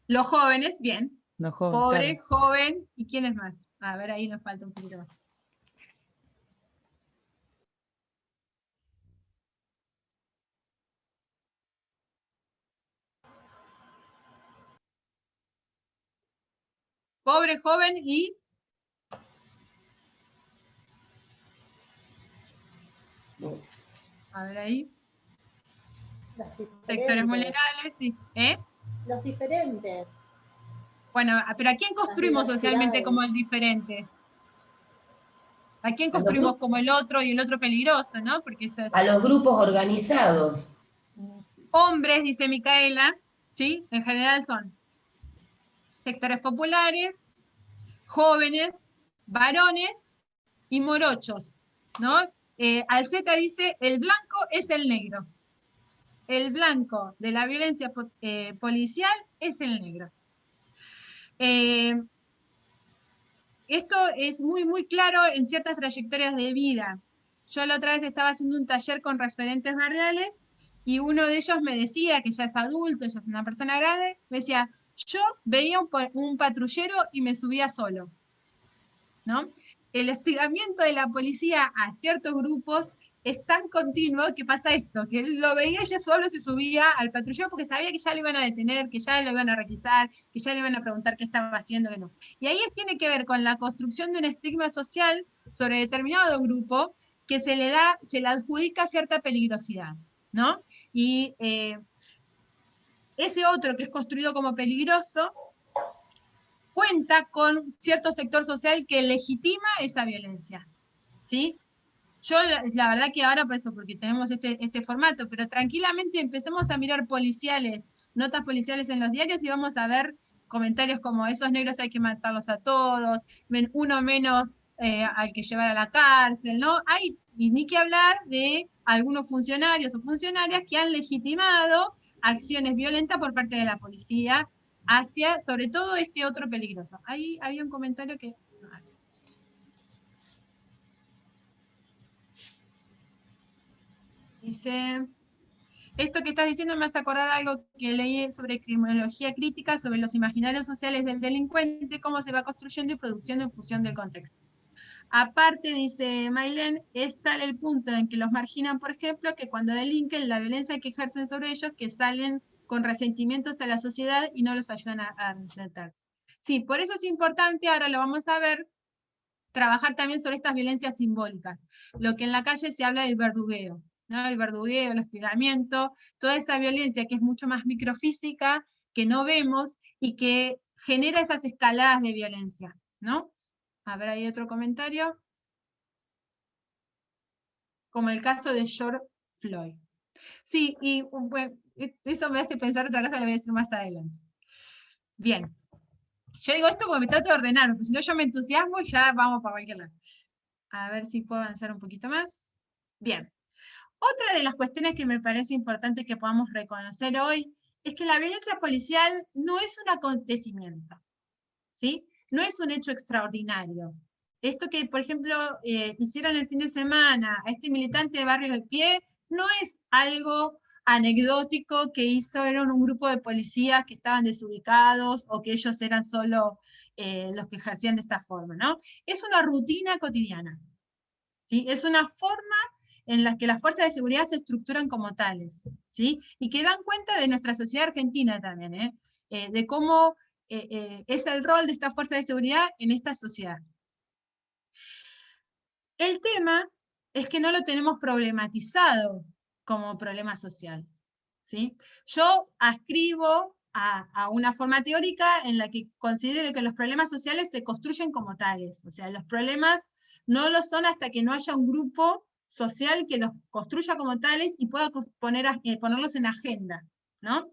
Los jóvenes, bien. Los jóvenes, Pobre, claro. joven, ¿y quiénes más? A ver, ahí nos falta un poquito más. Pobre, joven y... A ver ahí. Sectores vulnerables, sí. Los diferentes. Bueno, pero ¿a quién construimos socialmente como el diferente? ¿A quién construimos como el otro y el otro peligroso, no? Porque eso es... A los grupos organizados. Hombres, dice Micaela, ¿sí? En general son sectores populares, jóvenes, varones y morochos, ¿no? Alceta dice, el blanco es el negro. El blanco de la violencia policial es el negro. Esto es muy, muy claro en ciertas trayectorias de vida. Yo la otra vez estaba haciendo un taller con referentes barriales y uno de ellos me decía, que ya es adulto, ya es una persona grande, me decía, yo veía un patrullero y me subía solo, ¿no? El hostigamiento de la policía a ciertos grupos es tan continuo que pasa esto, que él lo veía ella solo, se subía al patrullero porque sabía que ya lo iban a detener, que ya lo iban a requisar, que ya le iban a preguntar qué estaba haciendo, que no. Y ahí tiene que ver con la construcción de un estigma social sobre determinado grupo que se le adjudica cierta peligrosidad, ¿no? Y ese otro que es construido como peligroso cuenta con cierto sector social que legitima esa violencia, ¿sí? Yo la verdad que ahora, por eso, porque tenemos este formato, pero tranquilamente empecemos a mirar policiales, notas policiales en los diarios y vamos a ver comentarios como esos negros hay que matarlos a todos, uno menos al que llevar a la cárcel, ¿no? Y ni que hablar de algunos funcionarios o funcionarias que han legitimado acciones violentas por parte de la policía hacia, sobre todo, este otro peligroso. Ahí había un comentario que... Dice, esto que estás diciendo me hace acordar algo que leí sobre criminología crítica, sobre los imaginarios sociales del delincuente, cómo se va construyendo y produciendo en función del contexto. Aparte, dice Maylen, es tal el punto en que los marginan, por ejemplo, que cuando delinquen, la violencia que ejercen sobre ellos, que salen con resentimientos a la sociedad y no los ayudan a reinsertar. Sí, por eso es importante, ahora lo vamos a ver, trabajar también sobre estas violencias simbólicas. Lo que en la calle se habla del verdugueo, ¿no? El verdugueo, el hostigamiento, toda esa violencia que es mucho más microfísica, que no vemos y que genera esas escaladas de violencia, ¿no? A ver, hay otro comentario. Como el caso de George Floyd. Sí, y bueno, eso me hace pensar otra cosa, lo voy a decir más adelante. Bien. Yo digo esto porque me trato de ordenar, porque si no yo me entusiasmo y ya vamos para cualquier lado. A ver si puedo avanzar un poquito más. Bien. Otra de las cuestiones que me parece importante que podamos reconocer hoy es que la violencia policial no es un acontecimiento, ¿sí? No es un hecho extraordinario. Esto que, por ejemplo, hicieron el fin de semana a este militante de Barrio del Pie, no es algo anecdótico que hicieron un grupo de policías que estaban desubicados o que ellos eran solo los que ejercían de esta forma, ¿no? Es una rutina cotidiana, ¿sí? Es una forma en la que las fuerzas de seguridad se estructuran como tales, ¿sí? Y que dan cuenta de nuestra sociedad argentina también, de cómo es el rol de esta fuerza de seguridad en esta sociedad. El tema es que no lo tenemos problematizado como problema social, ¿sí? Yo ascribo a una forma teórica en la que considero que los problemas sociales se construyen como tales, o sea, los problemas no lo son hasta que no haya un grupo social que los construya como tales y pueda ponerlos en agenda, ¿no?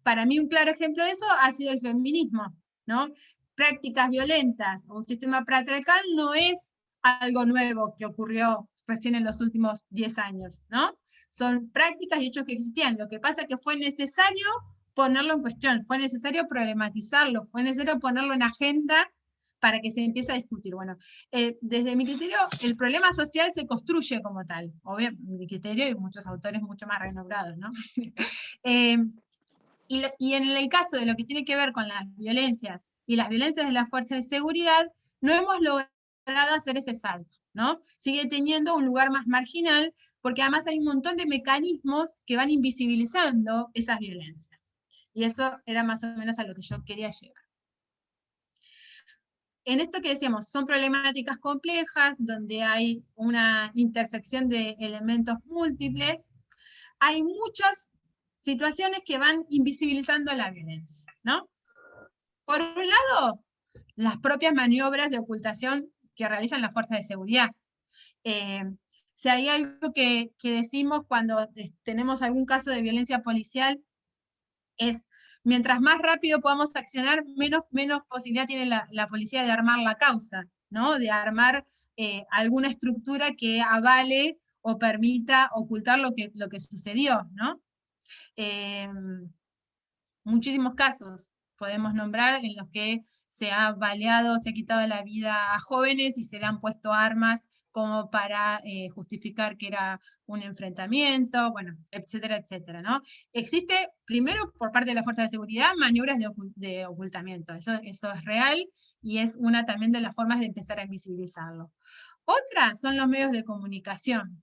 Para mí un claro ejemplo de eso ha sido el feminismo, ¿no? Prácticas violentas o un sistema patriarcal no es algo nuevo que ocurrió recién en los últimos 10 años, ¿no? Son prácticas y hechos que existían. Lo que pasa es que fue necesario ponerlo en cuestión, fue necesario problematizarlo, fue necesario ponerlo en agenda para que se empiece a discutir. Bueno, desde mi criterio, el problema social se construye como tal. Obviamente, mi criterio y muchos autores mucho más renombrados, ¿no? Y en el caso de lo que tiene que ver con las violencias y las violencias de las fuerzas de seguridad, no hemos logrado hacer ese salto, ¿no? Sigue teniendo un lugar más marginal, porque además hay un montón de mecanismos que van invisibilizando esas violencias. Y eso era más o menos a lo que yo quería llegar. En esto que decíamos, son problemáticas complejas, donde hay una intersección de elementos múltiples, hay muchas situaciones que van invisibilizando la violencia, ¿no? Por un lado, las propias maniobras de ocultación que realizan las fuerzas de seguridad. Si hay algo que decimos cuando tenemos algún caso de violencia policial, es mientras más rápido podamos accionar, menos posibilidad tiene la policía de armar la causa, ¿no? De armar alguna estructura que avale o permita ocultar lo que sucedió, ¿no? Muchísimos casos podemos nombrar en los que se ha baleado, se ha quitado la vida a jóvenes y se le han puesto armas como para justificar que era un enfrentamiento, bueno, etcétera, etcétera, ¿no? Existe, primero, por parte de la fuerza de seguridad, maniobras de ocultamiento, eso es real, y es una también de las formas de empezar a invisibilizarlo. Otra son los medios de comunicación.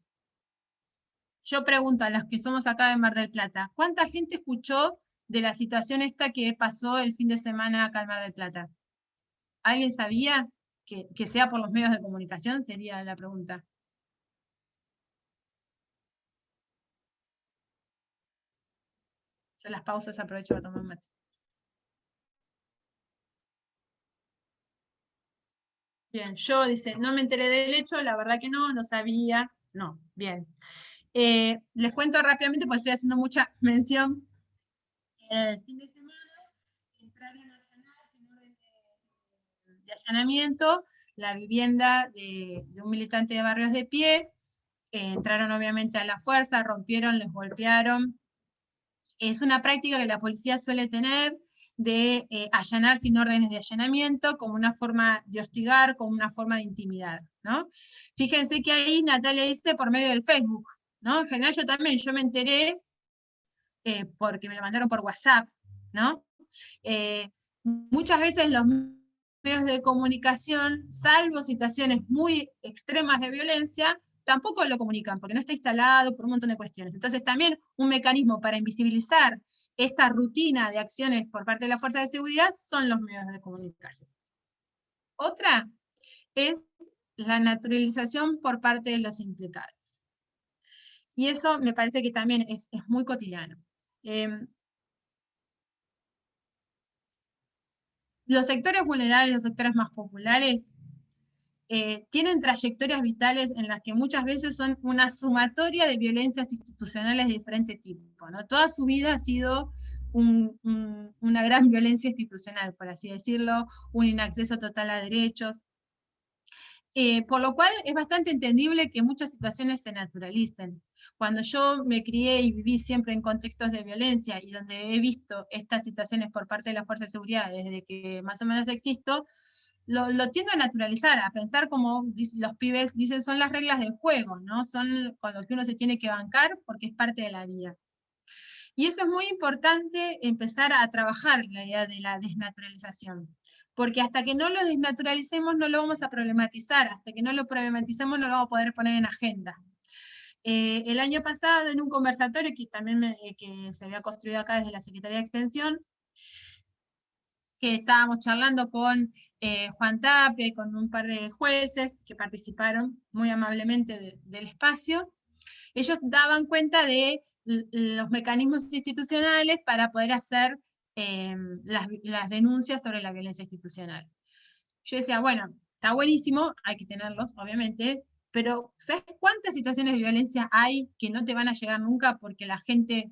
Yo pregunto a los que somos acá de Mar del Plata, ¿cuánta gente escuchó de la situación esta que pasó el fin de semana acá en Mar del Plata? ¿Alguien sabía que sea por los medios de comunicación? Sería la pregunta. Yo las pausas aprovecho para tomar mate. Bien, yo, dice, no me enteré del hecho, la verdad que no sabía. No, bien. Les cuento rápidamente, porque estoy haciendo mucha mención. El fin de semana entraron a allanar en orden de allanamiento la vivienda de un militante de Barrios de Pie. Entraron obviamente a la fuerza, rompieron, les golpearon. Es una práctica que la policía suele tener de allanar sin órdenes de allanamiento, como una forma de hostigar, como una forma de intimidar, ¿no? Fíjense que ahí Natalia dice por medio del Facebook, ¿no? En general yo también, yo me enteré porque me lo mandaron por WhatsApp, ¿no? Muchas veces los medios de comunicación, salvo situaciones muy extremas de violencia, tampoco lo comunican, porque no está instalado por un montón de cuestiones. Entonces también un mecanismo para invisibilizar esta rutina de acciones por parte de la fuerza de seguridad son los medios de comunicación. Otra es la naturalización por parte de los implicados. Y eso me parece que también es muy cotidiano. Los sectores vulnerables, los sectores más populares, tienen trayectorias vitales en las que muchas veces son una sumatoria de violencias institucionales de diferente tipo, ¿no? Toda su vida ha sido una gran violencia institucional, por así decirlo, un inacceso total a derechos, por lo cual es bastante entendible que muchas situaciones se naturalicen. Cuando yo me crié y viví siempre en contextos de violencia y donde he visto estas situaciones por parte de la fuerza de seguridad desde que más o menos existo, lo tiendo a naturalizar, a pensar como los pibes dicen, son las reglas del juego, ¿no? Son con lo que uno se tiene que bancar porque es parte de la vida. Y eso es muy importante, empezar a trabajar la idea de la desnaturalización. Porque hasta que no lo desnaturalicemos no lo vamos a problematizar, hasta que no lo problematicemos no lo vamos a poder poner en agenda. El año pasado, en un conversatorio que también que se había construido acá desde la Secretaría de Extensión, que estábamos charlando con Juan Tape, con un par de jueces que participaron muy amablemente del espacio, ellos daban cuenta de los mecanismos institucionales para poder hacer las denuncias sobre la violencia institucional. Yo decía, bueno, está buenísimo, hay que tenerlos, obviamente, pero ¿sabes cuántas situaciones de violencia hay que no te van a llegar nunca porque la gente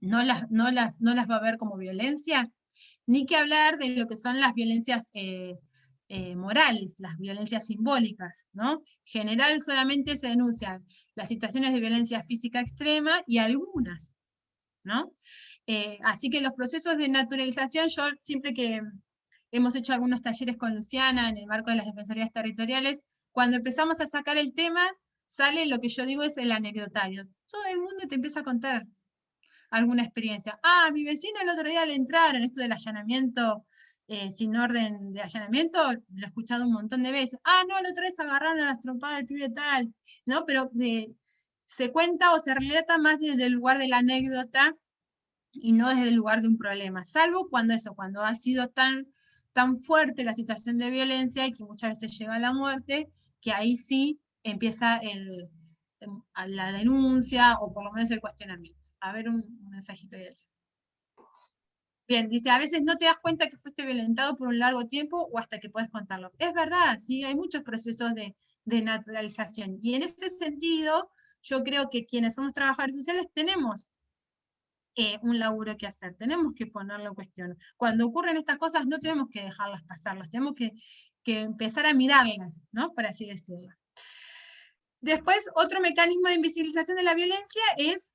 no las va a ver como violencia? Ni que hablar de lo que son las violencias morales, las violencias simbólicas, ¿no? En general solamente se denuncian las situaciones de violencia física extrema y algunas, ¿no? Así que los procesos de naturalización, yo siempre que hemos hecho algunos talleres con Luciana en el marco de las defensorías territoriales, cuando empezamos a sacar el tema, sale lo que yo digo es el anecdotario. Todo el mundo te empieza a contar alguna experiencia. Ah, mi vecino el otro día le entraron, esto del allanamiento sin orden de allanamiento, lo he escuchado un montón de veces. Ah, no, la otra vez agarraron a las trompadas del pibe tal, ¿no? Pero se cuenta o se relata más desde el lugar de la anécdota y no desde el lugar de un problema, salvo cuando ha sido tan fuerte la situación de violencia y que muchas veces llega a la muerte, que ahí sí empieza la denuncia o por lo menos el cuestionamiento. A ver un mensajito del chat. Bien, dice, a veces no te das cuenta que fuiste violentado por un largo tiempo o hasta que puedes contarlo. Es verdad, sí, hay muchos procesos de naturalización. Y en ese sentido, yo creo que quienes somos trabajadores sociales tenemos un laburo que hacer, tenemos que ponerlo en cuestión. Cuando ocurren estas cosas no tenemos que dejarlas pasarlas, tenemos que empezar a mirarlas, ¿no? Por así decirlo. Después, otro mecanismo de invisibilización de la violencia es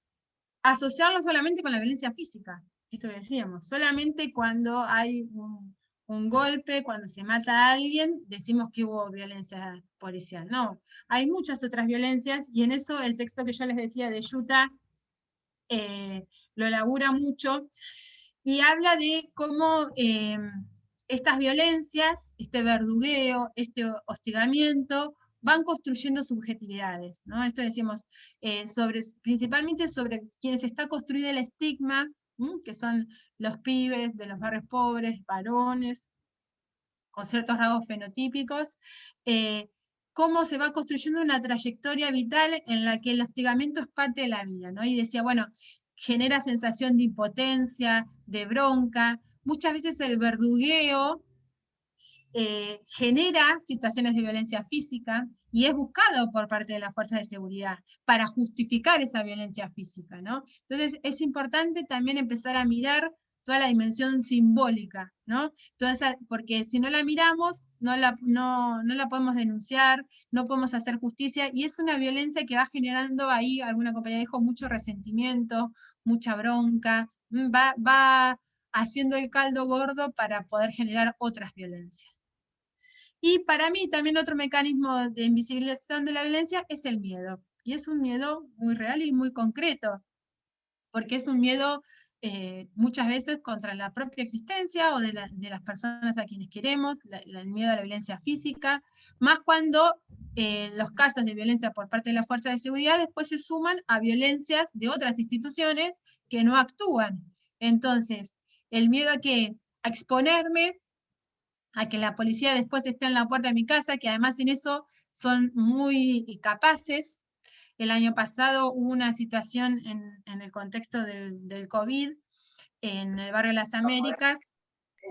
asociarlo solamente con la violencia física. Esto que decíamos, solamente cuando hay un golpe, cuando se mata a alguien, decimos que hubo violencia policial. No, hay muchas otras violencias, y en eso el texto que yo les decía de Utah lo elabora mucho, y habla de cómo estas violencias, este verdugueo, este hostigamiento, van construyendo subjetividades, ¿no? Esto decimos, principalmente sobre quienes está construido el estigma, que son los pibes de los barrios pobres, varones, con ciertos rasgos fenotípicos, cómo se va construyendo una trayectoria vital en la que el hostigamiento es parte de la vida, ¿no? Y decía, bueno, genera sensación de impotencia, de bronca, muchas veces el verdugueo genera situaciones de violencia física y es buscado por parte de las fuerzas de seguridad para justificar esa violencia física, ¿no? Entonces es importante también empezar a mirar toda la dimensión simbólica, ¿no? Porque si no la miramos, no la podemos denunciar, no podemos hacer justicia, y es una violencia que va generando ahí, alguna compañera dijo, mucho resentimiento, mucha bronca, va haciendo el caldo gordo para poder generar otras violencias. Y para mí también otro mecanismo de invisibilización de la violencia es el miedo. Y es un miedo muy real y muy concreto, porque es un miedo muchas veces contra la propia existencia o de las personas a quienes queremos, el miedo a la violencia física, más cuando los casos de violencia por parte de las fuerzas de seguridad después se suman a violencias de otras instituciones que no actúan. Entonces, el miedo a exponerme, a que la policía después esté en la puerta de mi casa, que además en eso son muy capaces. El año pasado hubo una situación en el contexto del COVID, en el barrio de las Américas,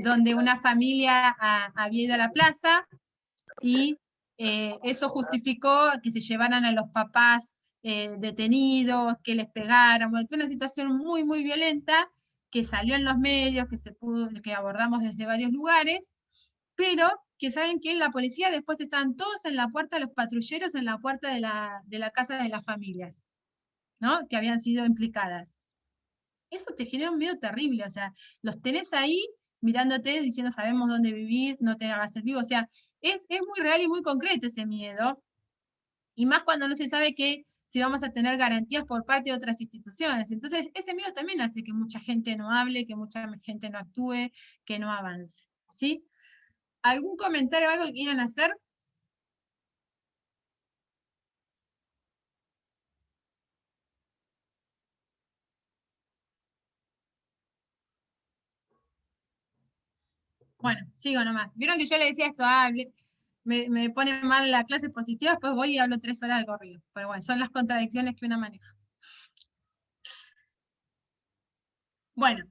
donde una familia había ido a la plaza y eso justificó que se llevaran a los papás detenidos, que les pegaran. Bueno, fue una situación muy, muy violenta que salió en los medios, que abordamos desde varios lugares, pero que saben que la policía después estaban todos en la puerta, los patrulleros en la puerta de la casa de las familias, ¿no? Que habían sido implicadas. Eso te genera un miedo terrible, o sea, los tenés ahí mirándote, diciendo sabemos dónde vivís, no te hagas el vivo, o sea, es muy real y muy concreto ese miedo, y más cuando no se sabe si vamos a tener garantías por parte de otras instituciones. Entonces, ese miedo también hace que mucha gente no hable, que mucha gente no actúe, que no avance, ¿sí? ¿Algún comentario o algo que quieran hacer? Bueno, sigo nomás. Vieron que yo le decía esto, me pone mal la clase positiva, después voy y hablo 3 horas de corrido. Pero bueno, son las contradicciones que uno maneja. Bueno,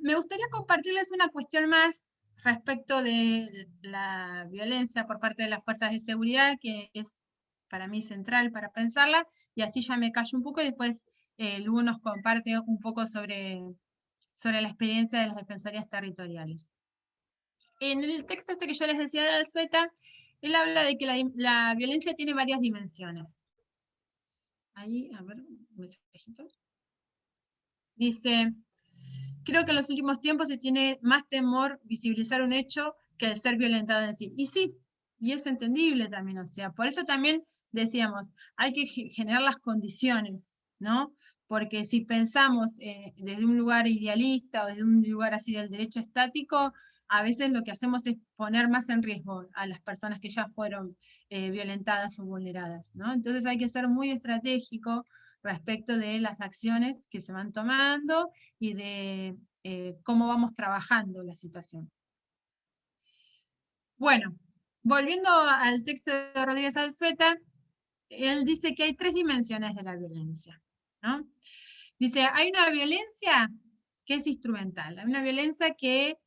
me gustaría compartirles una cuestión más respecto de la violencia por parte de las fuerzas de seguridad, que es para mí central para pensarla, y así ya me callo un poco y después Lu nos comparte un poco sobre la experiencia de las defensorías territoriales. En el texto este que yo les decía de Alzueta, él habla de que la violencia tiene varias dimensiones. Ahí, a ver, un mensajito. Dice, creo que en los últimos tiempos se tiene más temor visibilizar un hecho que el ser violentado en sí. Y sí, y es entendible también, o sea, por eso también decíamos, hay que generar las condiciones, ¿no? Porque si pensamos desde un lugar idealista o desde un lugar así del derecho estático, a veces lo que hacemos es poner más en riesgo a las personas que ya fueron violentadas o vulneradas, ¿no? Entonces hay que ser muy estratégico respecto de las acciones que se van tomando y de cómo vamos trabajando la situación. Bueno, volviendo al texto de Rodríguez Alzueta, él dice que hay 3 dimensiones de la violencia, ¿no? Dice, hay una violencia que es instrumental, hay una violencia que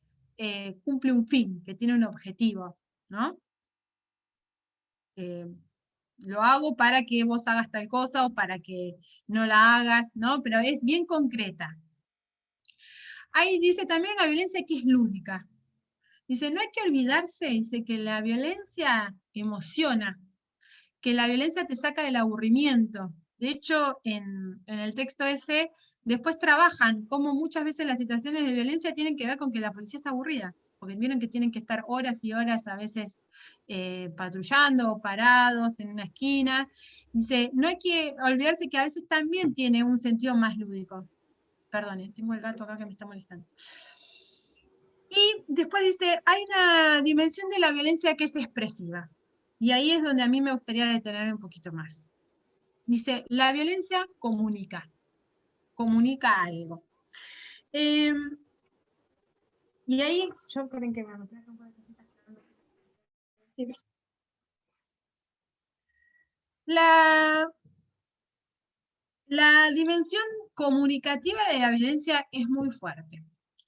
cumple un fin, que tiene un objetivo, ¿no? Lo hago para que vos hagas tal cosa o para que no la hagas, ¿no? Pero es bien concreta. Ahí dice también una violencia que es lúdica. Dice, no hay que olvidarse, dice que la violencia emociona, que la violencia te saca del aburrimiento. De hecho, en el texto ese, después trabajan cómo muchas veces las situaciones de violencia tienen que ver con que la policía está aburrida, porque vieron que tienen que estar horas y horas a veces patrullando o parados en una esquina. Dice, no hay que olvidarse que a veces también tiene un sentido más lúdico. Perdón, tengo el gato acá que me está molestando. Y después dice, hay una dimensión de la violencia que es expresiva. Y ahí es donde a mí me gustaría detener un poquito más. Dice, la violencia comunica algo. Y ahí, yo creo que me anoté un par de cositas. La dimensión comunicativa de la violencia es muy fuerte.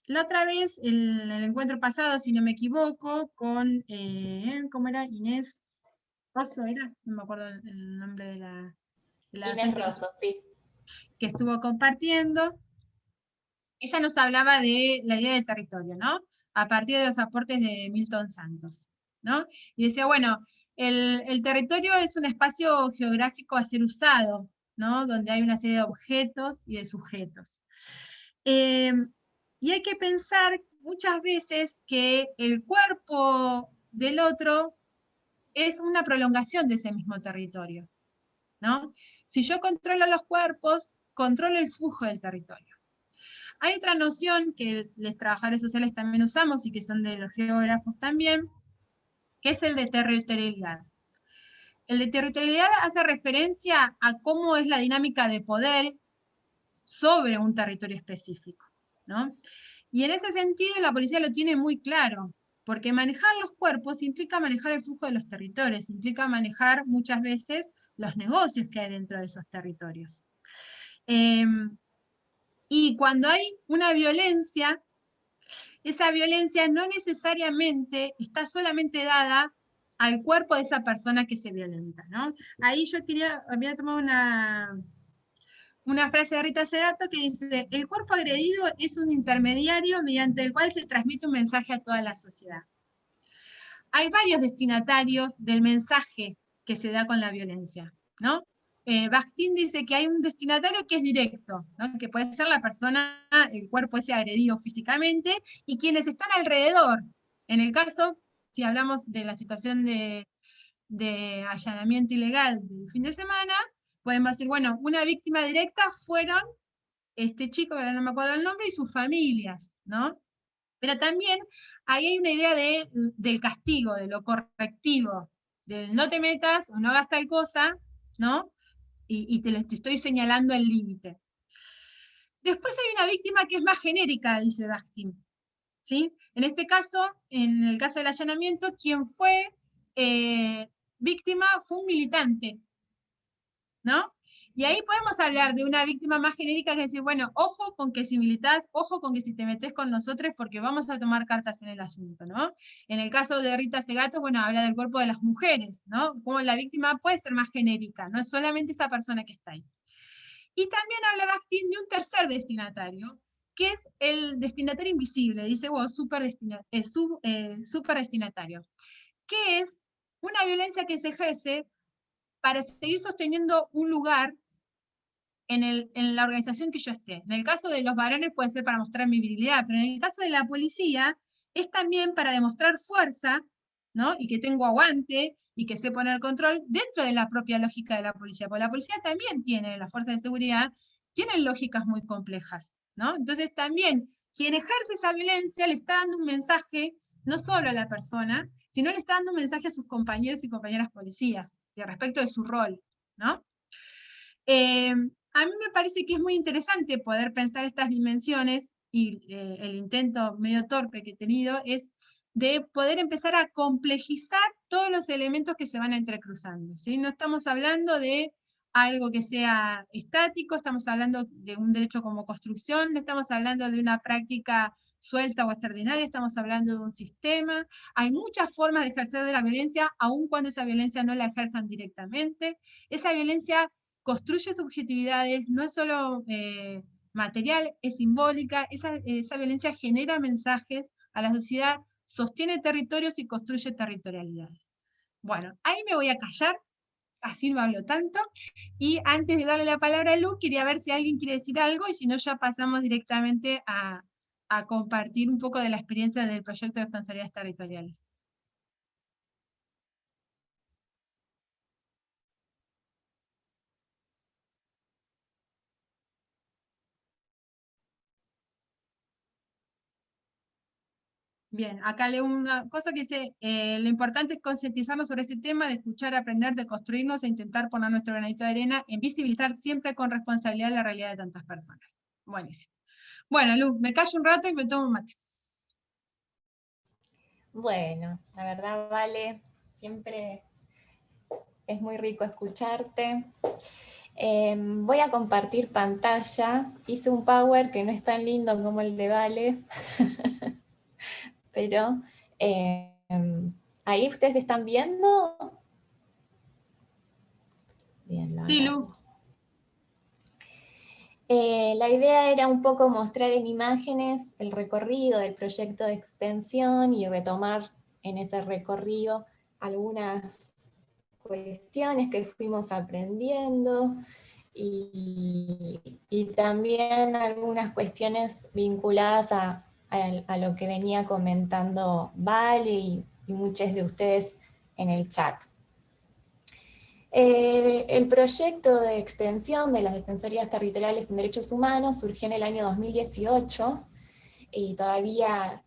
La otra vez, en el encuentro pasado, si no me equivoco, con, ¿cómo era? Inés Rosso, ¿era? No me acuerdo el nombre de la Inés Rosso, sí. Que estuvo compartiendo. Ella nos hablaba de la idea del territorio, ¿no? A partir de los aportes de Milton Santos, ¿no? Y decía, bueno, el territorio es un espacio geográfico a ser usado, ¿no? Donde hay una serie de objetos y de sujetos. Y hay que pensar muchas veces que el cuerpo del otro es una prolongación de ese mismo territorio, ¿no? Si yo controlo los cuerpos, controlo el flujo del territorio. Hay otra noción que los trabajadores sociales también usamos y que son de los geógrafos también, que es el de territorialidad. El de territorialidad hace referencia a cómo es la dinámica de poder sobre un territorio específico, ¿no? Y en ese sentido la policía lo tiene muy claro, porque manejar los cuerpos implica manejar el flujo de los territorios, implica manejar muchas veces los negocios que hay dentro de esos territorios. Y cuando hay una violencia, esa violencia no necesariamente está solamente dada al cuerpo de esa persona que se violenta, ¿no? Ahí yo había tomado una frase de Rita Segato que dice, el cuerpo agredido es un intermediario mediante el cual se transmite un mensaje a toda la sociedad. Hay varios destinatarios del mensaje que se da con la violencia, ¿no? Bakhtin dice que hay un destinatario que es directo, ¿no? Que puede ser la persona, el cuerpo ese agredido físicamente, y quienes están alrededor. En el caso, si hablamos de la situación de allanamiento ilegal del fin de semana, podemos decir, bueno, una víctima directa fueron este chico, que ahora no me acuerdo el nombre, y sus familias, ¿no? Pero también ahí hay una idea del castigo, de lo correctivo, del no te metas o no hagas tal cosa, ¿no? Y te estoy señalando el límite. Después hay una víctima que es más genérica, dice Bakhtin, ¿sí? En este caso, en el caso del allanamiento, quien fue víctima fue un militante, ¿no? Y ahí podemos hablar de una víctima más genérica que decir, bueno, ojo con que si militás, ojo con que si te metés con nosotros porque vamos a tomar cartas en el asunto, ¿no? En el caso de Rita Segato, bueno, habla del cuerpo de las mujeres, ¿no? Como la víctima puede ser más genérica, no es solamente esa persona que está ahí. Y también habla Bakhtin de un tercer destinatario, que es el destinatario invisible, dice, wow, super destinatario, que es una violencia que se ejerce para seguir sosteniendo un lugar en la organización que yo esté. En el caso de los varones puede ser para mostrar mi virilidad, pero en el caso de la policía es también para demostrar fuerza, ¿no? Y que tengo aguante, y que sé poner control dentro de la propia lógica de la policía, porque la policía también tiene, las fuerzas de seguridad, tienen lógicas muy complejas, ¿no? Entonces también, quien ejerce esa violencia le está dando un mensaje, no solo a la persona, sino le está dando un mensaje a sus compañeros y compañeras policías, respecto de su rol, ¿no? A mí me parece que es muy interesante poder pensar estas dimensiones, y el intento medio torpe que he tenido es de poder empezar a complejizar todos los elementos que se van entrecruzando, ¿sí? No estamos hablando de algo que sea estático, estamos hablando de un derecho como construcción, no estamos hablando de una práctica suelta o extraordinaria, estamos hablando de un sistema. Hay muchas formas de ejercer de la violencia, aun cuando esa violencia no la ejerzan directamente. Esa violencia construye subjetividades, no es solo material, es simbólica, esa violencia genera mensajes a la sociedad, sostiene territorios y construye territorialidades. Bueno, ahí me voy a callar, así no hablo tanto, y antes de darle la palabra a Lu, quería ver si alguien quiere decir algo, y si no ya pasamos directamente a compartir un poco de la experiencia del proyecto de defensorías territoriales. Bien, acá leo una cosa que dice, lo importante es concientizarnos sobre este tema, de escuchar, aprender, de construirnos e intentar poner nuestro granito de arena en visibilizar siempre con responsabilidad la realidad de tantas personas. Buenísimo. Bueno, Lu, me callo un rato y me tomo un mate. Bueno, la verdad, Vale, siempre es muy rico escucharte. Voy a compartir pantalla. Hice un power que no es tan lindo como el de Vale, pero ¿ahí ustedes están viendo? Bien, lo Sí, hago. Lu. La idea era un poco mostrar en imágenes el recorrido del proyecto de extensión y retomar en ese recorrido algunas cuestiones que fuimos aprendiendo y también algunas cuestiones vinculadas a lo que venía comentando Vale y muchos de ustedes en el chat. El proyecto de extensión de las Defensorías Territoriales en Derechos Humanos surgió en el año 2018 y todavía,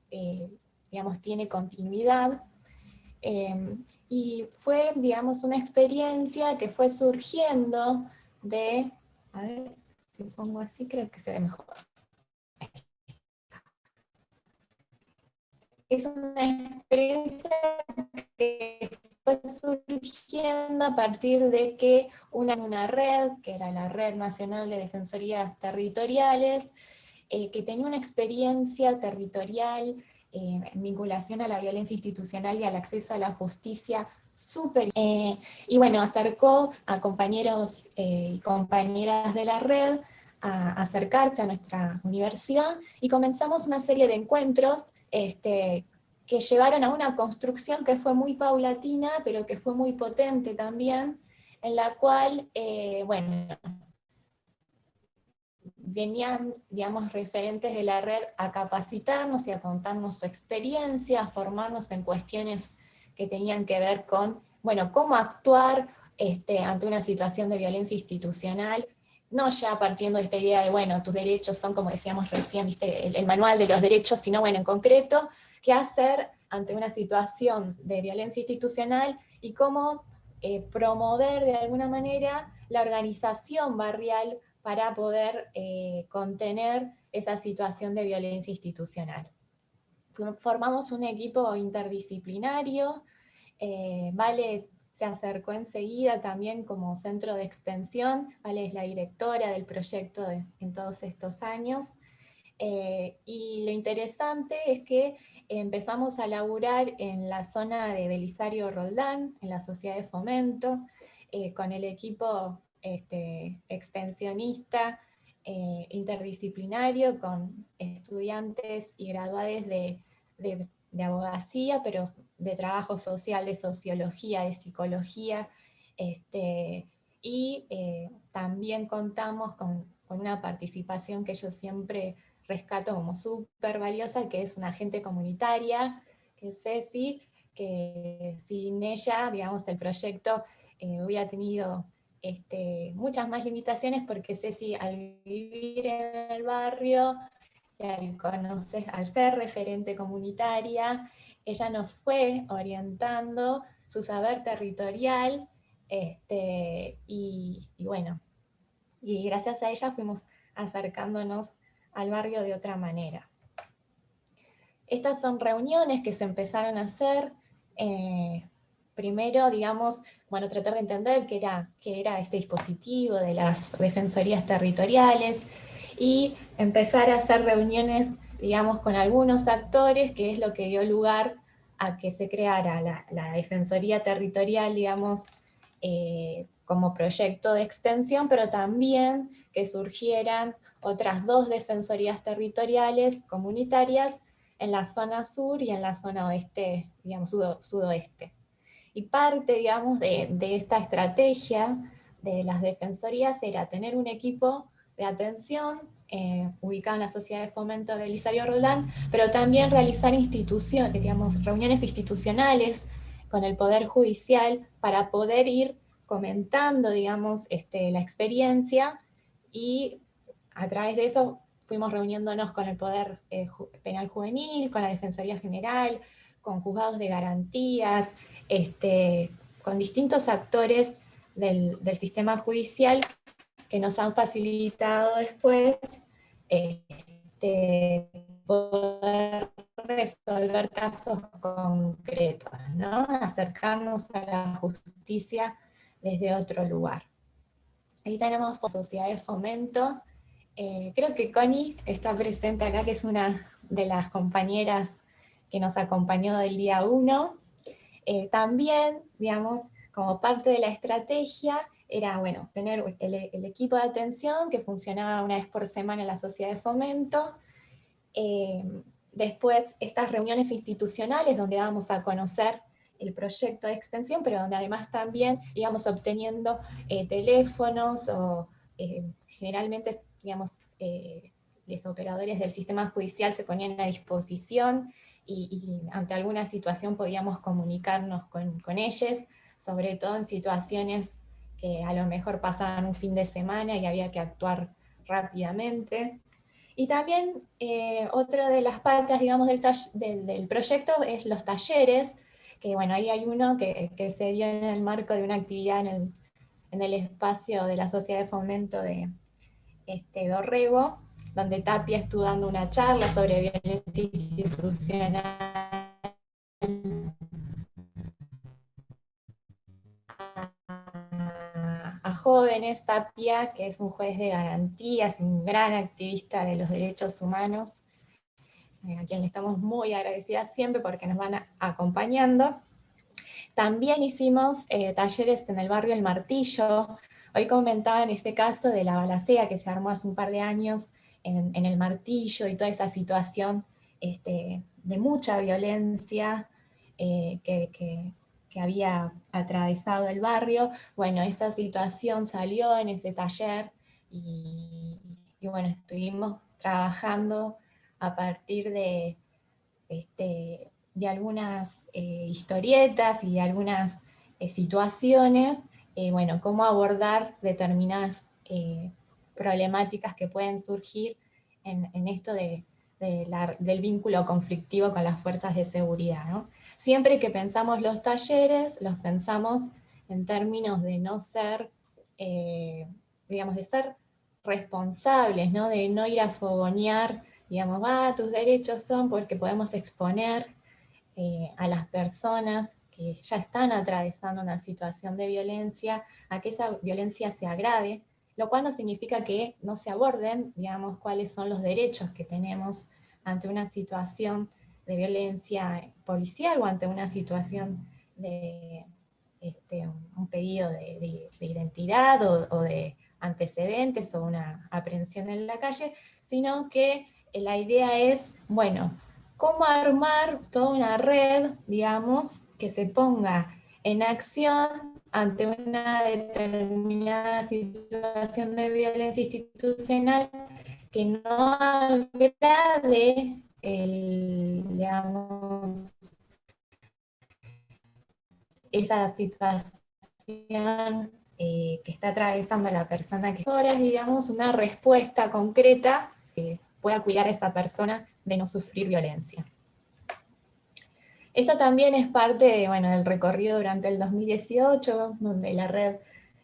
digamos, tiene continuidad. Y fue, digamos, una experiencia que fue surgiendo de, a ver, si pongo así creo que se ve mejor. Es una experiencia que fue surgiendo a partir de que una red, que era la Red Nacional de Defensorías Territoriales, que tenía una experiencia territorial en vinculación a la violencia institucional y al acceso a la justicia súper. Y bueno, acercó a compañeros y compañeras de la red a acercarse a nuestra universidad y comenzamos una serie de encuentros que llevaron a una construcción que fue muy paulatina, pero que fue muy potente también, en la cual, bueno, venían, digamos, referentes de la red a capacitarnos y a contarnos su experiencia, a formarnos en cuestiones que tenían que ver con, bueno, cómo actuar ante una situación de violencia institucional, no ya partiendo de esta idea de, bueno, tus derechos son, como decíamos recién, ¿viste? El manual de los derechos, sino, bueno, en concreto, qué hacer ante una situación de violencia institucional y cómo promover de alguna manera la organización barrial para poder contener esa situación de violencia institucional. Formamos un equipo interdisciplinario, Vale se acercó enseguida también como centro de extensión. Vale es la directora del proyecto en todos estos años. Y lo interesante es que empezamos a laburar en la zona de Belisario Roldán, en la sociedad de fomento, con el equipo extensionista interdisciplinario, con estudiantes y graduados de abogacía, pero de trabajo social, de sociología, de psicología, y también contamos con una participación que yo siempre rescato como súper valiosa, que es una agente comunitaria, que es Ceci, que sin ella, digamos, el proyecto hubiera tenido muchas más limitaciones, porque Ceci, al vivir en el barrio, al ser referente comunitaria, ella nos fue orientando su saber territorial, y bueno, y gracias a ella fuimos acercándonos al barrio de otra manera. Estas son reuniones que se empezaron a hacer, primero, digamos, bueno, tratar de entender qué era este dispositivo de las defensorías territoriales, y empezar a hacer reuniones, digamos, con algunos actores, que es lo que dio lugar a que se creara la Defensoría Territorial, digamos, como proyecto de extensión, pero también que surgieran otras 2 defensorías territoriales comunitarias en la zona sur y en la zona oeste, digamos, sudoeste. Y parte, digamos, de esta estrategia de las defensorías era tener un equipo de atención ubicado en la Sociedad de Fomento de Belisario Roldán, pero también realizar reuniones institucionales con el Poder Judicial para poder ir comentando, digamos, la experiencia, y a través de eso fuimos reuniéndonos con el Poder Penal Juvenil, con la Defensoría General, con juzgados de garantías, con distintos actores del sistema judicial que nos han facilitado después poder resolver casos concretos, ¿no? Acercarnos a la justicia desde otro lugar. Ahí tenemos Sociedad de Fomento. Creo que Connie está presente acá, que es una de las compañeras que nos acompañó del día 1. También, digamos, como parte de la estrategia, era, bueno, tener el equipo de atención que funcionaba una vez por semana en la Sociedad de Fomento. Después, estas reuniones institucionales donde vamos a conocer el proyecto de extensión, pero donde además también íbamos obteniendo teléfonos, o generalmente, digamos, los operadores del sistema judicial se ponían a disposición, y ante alguna situación podíamos comunicarnos con ellos, sobre todo en situaciones que a lo mejor pasaban un fin de semana y había que actuar rápidamente. Y también otra de las patas, digamos, del proyecto es los talleres, que bueno, ahí hay uno que se dio en el marco de una actividad en el espacio de la Sociedad de Fomento de Dorrego, donde Tapia estuvo dando una charla sobre violencia institucional a jóvenes. Tapia, que es un juez de garantías, un gran activista de los derechos humanos, a quien le estamos muy agradecidas siempre porque nos van acompañando. También hicimos talleres en el barrio El Martillo. Hoy comentaba en este caso de la balacera que se armó hace un par de años en El Martillo, y toda esa situación de mucha violencia que había atravesado el barrio. Bueno, esa situación salió en ese taller, y bueno, estuvimos trabajando a partir de algunas historietas y de algunas situaciones, bueno, cómo abordar determinadas problemáticas que pueden surgir en esto del vínculo conflictivo con las fuerzas de seguridad, ¿no? Siempre que pensamos los talleres, los pensamos en términos de no ser, digamos, de ser responsables, ¿no? De no ir a fogonear, digamos, tus derechos son porque podemos exponer a las personas que ya están atravesando una situación de violencia, a que esa violencia se agrave, lo cual no significa que no se aborden, digamos, cuáles son los derechos que tenemos ante una situación de violencia policial o ante una situación de un pedido de identidad o de antecedentes o una aprehensión en la calle, sino que la idea es, bueno, cómo armar toda una red, digamos, que se ponga en acción ante una determinada situación de violencia institucional que no agrade digamos, esa situación que está atravesando la persona que ahora es, digamos, una respuesta concreta que pueda cuidar a esa persona de no sufrir violencia. Esto también es parte de, bueno, del recorrido durante el 2018, donde la red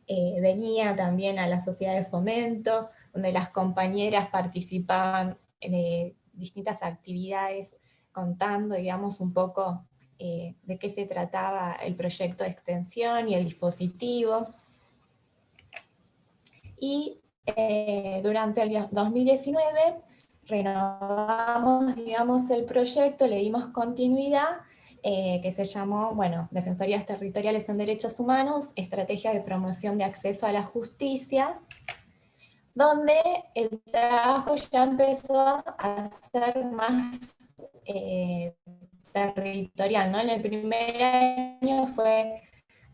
venía también a la sociedad de fomento, donde las compañeras participaban de distintas actividades contando, digamos, un poco de qué se trataba el proyecto de extensión y el dispositivo. Y durante el 2019 renovamos, digamos, el proyecto, le dimos continuidad, que se llamó, bueno, Defensorías Territoriales en Derechos Humanos, Estrategia de Promoción de Acceso a la Justicia, donde el trabajo ya empezó a ser más territorial, ¿no? En el primer año fue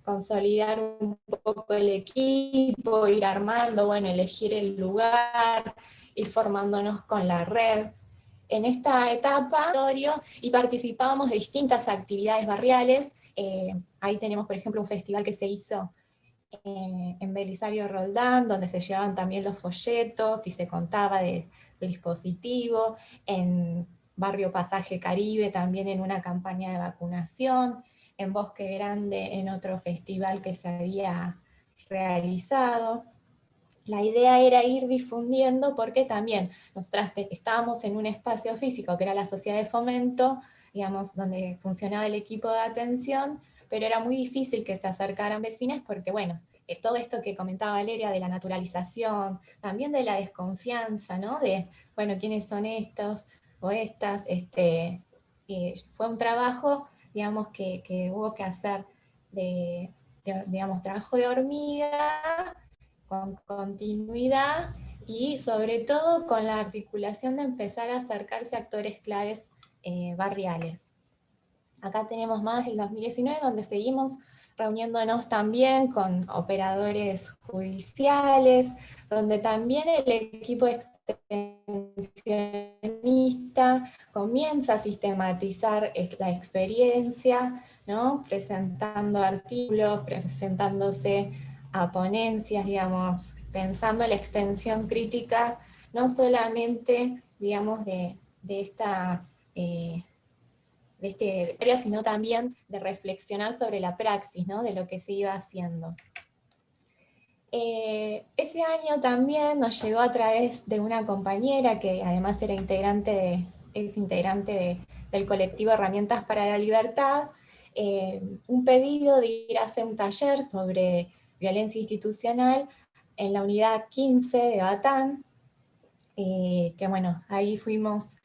consolidar un poco el equipo, ir armando, bueno, elegir el lugar, ir formándonos con la red. En esta etapa, y participábamos de distintas actividades barriales. Ahí tenemos, por ejemplo, un festival que se hizo en Belisario Roldán, donde se llevaban también los folletos y se contaba del dispositivo. En Barrio Pasaje Caribe, también en una campaña de vacunación. En Bosque Grande, en otro festival que se había realizado. La idea era ir difundiendo, porque también nosotras estábamos en un espacio físico que era la sociedad de fomento, digamos, donde funcionaba el equipo de atención, pero era muy difícil que se acercaran vecinas porque, bueno, todo esto que comentaba Valeria de la naturalización, también de la desconfianza, ¿no? De, bueno, ¿quiénes son estos o estas? Fue un trabajo, digamos, que hubo que hacer digamos, trabajo de hormiga, con continuidad y sobre todo con la articulación de empezar a acercarse a actores claves barriales. Acá tenemos más del 2019, donde seguimos reuniéndonos también con operadores judiciales, donde también el equipo extensionista comienza a sistematizar la experiencia, ¿no? Presentando artículos, presentándose a ponencias, digamos, pensando la extensión crítica, no solamente, digamos, de esta de este área, sino también de reflexionar sobre la praxis, ¿no? De lo que se iba haciendo. Ese año también nos llegó a través de una compañera que además es integrante del colectivo Herramientas para la Libertad, un pedido de ir a hacer un taller sobre violencia institucional en la unidad 15 de Batán, que bueno, ahí fuimos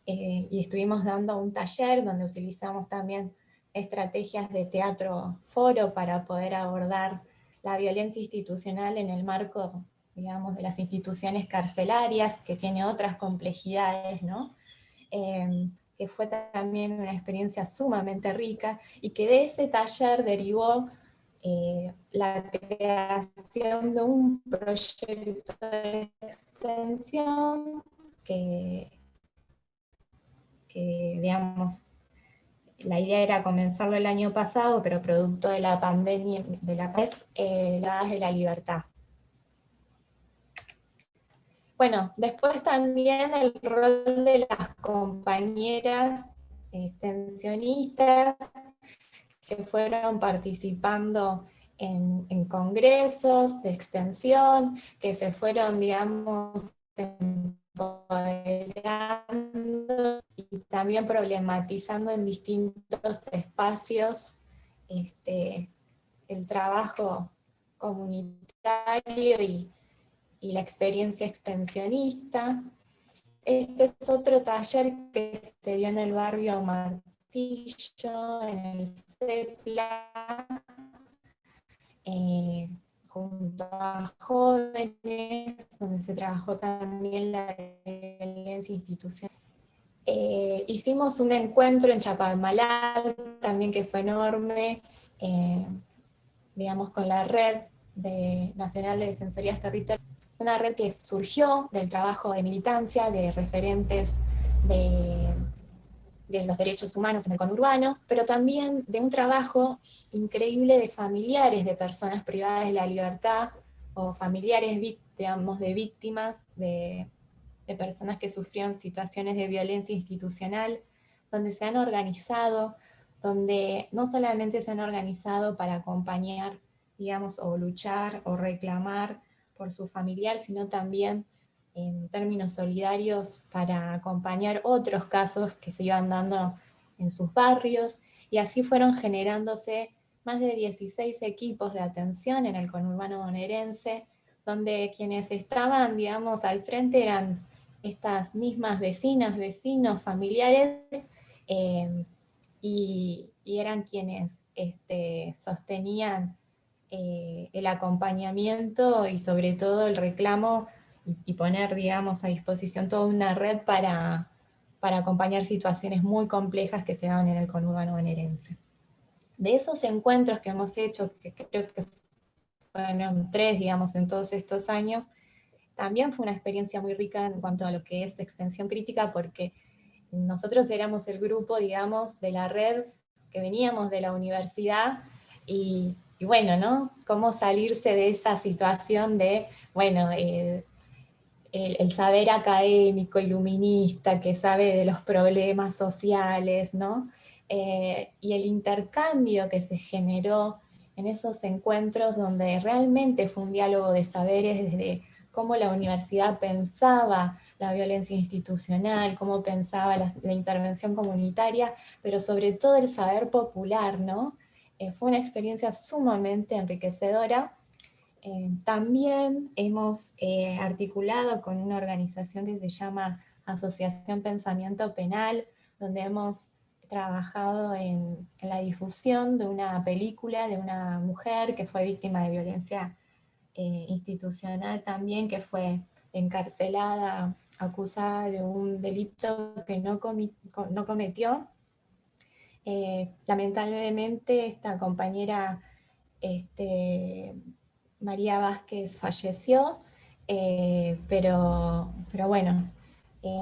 y estuvimos dando un taller donde utilizamos también estrategias de teatro foro para poder abordar la violencia institucional en el marco, digamos, de las instituciones carcelarias, que tiene otras complejidades, ¿no? Que fue también una experiencia sumamente rica, y que de ese taller derivó la creación de un proyecto de extensión que digamos, la idea era comenzarlo el año pasado, pero producto de la pandemia, de la paz, las de la libertad. Bueno, después también el rol de las compañeras extensionistas que fueron participando en congresos de extensión, que se fueron, digamos, empoderando y también problematizando en distintos espacios el trabajo comunitario y la experiencia extensionista. Este es otro taller que se dio en el barrio Martillo, en el CEPLA, junto a jóvenes, donde se trabajó también la violencia institucional. Hicimos un encuentro en Chapalmalal, también que fue enorme, digamos con la red nacional de defensorías territoriales, una red que surgió del trabajo de militancia, de referentes de los derechos humanos en el conurbano, pero también de un trabajo increíble de familiares de personas privadas de la libertad, o familiares, digamos, de víctimas, de personas que sufrieron situaciones de violencia institucional, donde se han organizado, donde no solamente se han organizado para acompañar, digamos, o luchar o reclamar por su familiar, sino también en términos solidarios para acompañar otros casos que se iban dando en sus barrios, y así fueron generándose más de 16 equipos de atención en el conurbano bonaerense, donde quienes estaban, digamos, al frente eran estas mismas vecinas, vecinos, familiares, y eran quienes sostenían el acompañamiento y sobre todo el reclamo y poner, digamos, a disposición toda una red para acompañar situaciones muy complejas que se daban en el conurbano bonaerense. De esos encuentros que hemos hecho, que creo que fueron 3, digamos, en todos estos años, también fue una experiencia muy rica en cuanto a lo que es extensión crítica, porque nosotros éramos el grupo, digamos, de la red que veníamos de la universidad, y bueno, ¿no? Cómo salirse de esa situación de, bueno, el saber académico, iluminista, que sabe de los problemas sociales, ¿no? Y el intercambio que se generó en esos encuentros donde realmente fue un diálogo de saberes desde cómo la universidad pensaba la violencia institucional, cómo pensaba la intervención comunitaria, pero sobre todo el saber popular, ¿no? Fue una experiencia sumamente enriquecedora. También hemos articulado con una organización que se llama Asociación Pensamiento Penal, donde hemos trabajado en la difusión de una película de una mujer que fue víctima de violencia institucional también, que fue encarcelada, acusada de un delito que no cometió. Lamentablemente esta compañera María Vázquez falleció, pero bueno,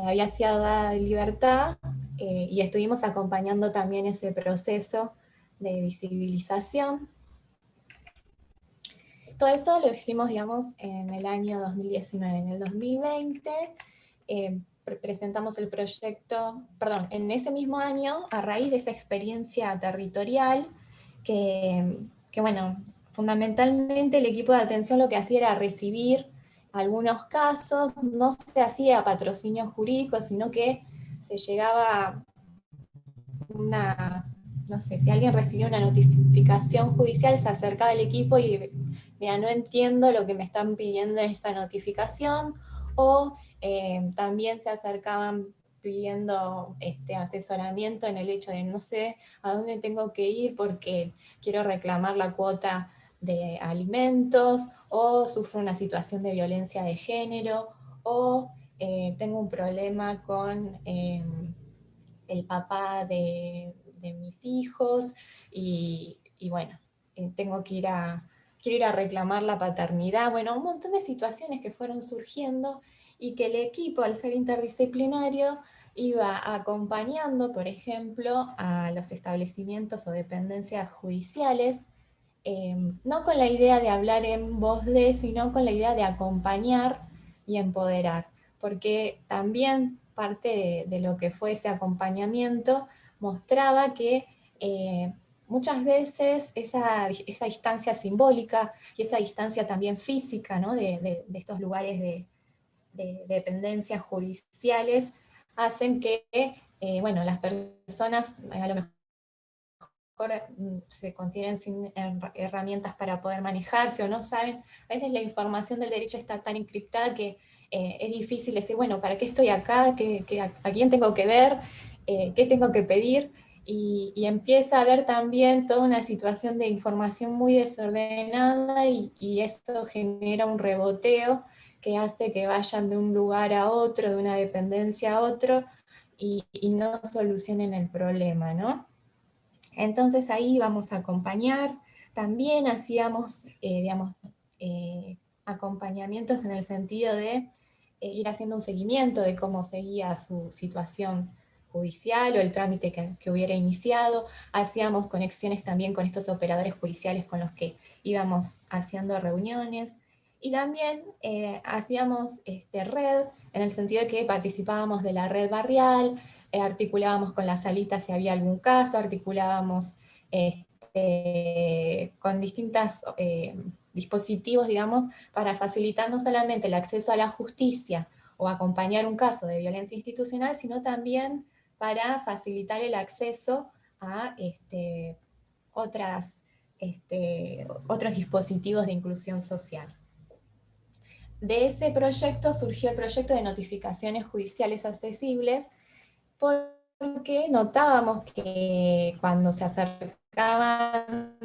había sido dada de libertad, y estuvimos acompañando también ese proceso de visibilización. Todo eso lo hicimos, digamos, en el año 2019. En el 2020 presentamos el proyecto, perdón, en ese mismo año, a raíz de esa experiencia territorial, que bueno, fundamentalmente el equipo de atención lo que hacía era recibir algunos casos, no se hacía patrocinio jurídico, sino que se llegaba no sé, si alguien recibía una notificación judicial, se acercaba al equipo y, mira, no entiendo lo que me están pidiendo en esta notificación, o también se acercaban pidiendo asesoramiento en el hecho de no sé a dónde tengo que ir porque quiero reclamar la cuota de alimentos, o sufro una situación de violencia de género, o tengo un problema con el papá de mis hijos, y bueno, quiero ir a reclamar la paternidad. Bueno, un montón de situaciones que fueron surgiendo y que el equipo, al ser interdisciplinario, iba acompañando, por ejemplo, a los establecimientos o dependencias judiciales, no con la idea de hablar en voz de, sino con la idea de acompañar y empoderar, porque también parte de lo que fue ese acompañamiento mostraba que muchas veces esa distancia simbólica y esa distancia también física, ¿no? de estos lugares de dependencias judiciales hacen que bueno, las personas a lo mejor se consideran sin herramientas para poder manejarse o no saben. A veces la información del derecho está tan encriptada que es difícil decir, bueno, ¿para qué estoy acá? ¿A quién tengo que ver? ¿Qué tengo que pedir? Y empieza a haber también toda una situación de información muy desordenada y eso genera un reboteo que hace que vayan de un lugar a otro, de una dependencia a otro, y no solucionen el problema, ¿no? Entonces ahí vamos a acompañar. También hacíamos, acompañamientos en el sentido de ir haciendo un seguimiento de cómo seguía su situación judicial o el trámite que hubiera iniciado. Hacíamos conexiones también con estos operadores judiciales con los que íbamos haciendo reuniones. Y también hacíamos red, en el sentido de que participábamos de la red barrial, articulábamos con la salita si había algún caso, articulábamos con distintos dispositivos, digamos, para facilitar no solamente el acceso a la justicia o acompañar un caso de violencia institucional, sino también para facilitar el acceso a otros dispositivos de inclusión social. De ese proyecto surgió el proyecto de notificaciones judiciales accesibles, porque notábamos que cuando se acercaban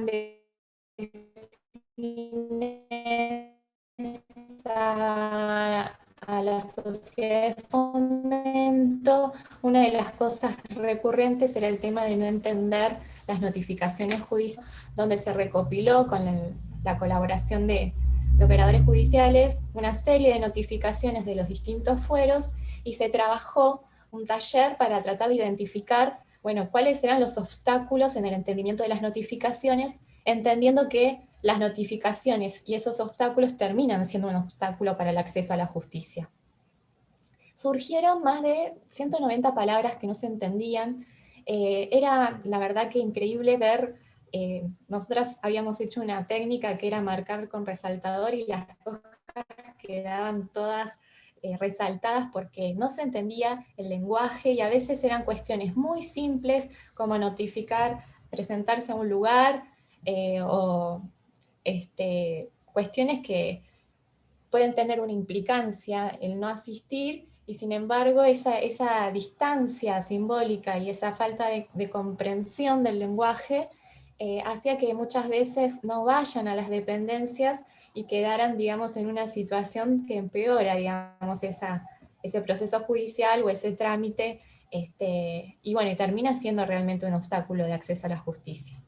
a la sociedad de fomento, una de las cosas recurrentes era el tema de no entender las notificaciones judiciales, donde se recopiló con la colaboración de operadores judiciales una serie de notificaciones de los distintos fueros y se trabajó un taller para tratar de identificar, bueno, cuáles eran los obstáculos en el entendimiento de las notificaciones, entendiendo que las notificaciones y esos obstáculos terminan siendo un obstáculo para el acceso a la justicia. Surgieron más de 190 palabras que no se entendían. Era la verdad que increíble ver, nosotras habíamos hecho una técnica que era marcar con resaltador y las hojas quedaban todas resaltadas porque no se entendía el lenguaje y a veces eran cuestiones muy simples como notificar, presentarse a un lugar o cuestiones que pueden tener una implicancia el no asistir y sin embargo esa distancia simbólica y esa falta de comprensión del lenguaje hacía que muchas veces no vayan a las dependencias y quedaran, digamos, en una situación que empeora, digamos, ese proceso judicial o ese trámite, y bueno, y termina siendo realmente un obstáculo de acceso a la justicia.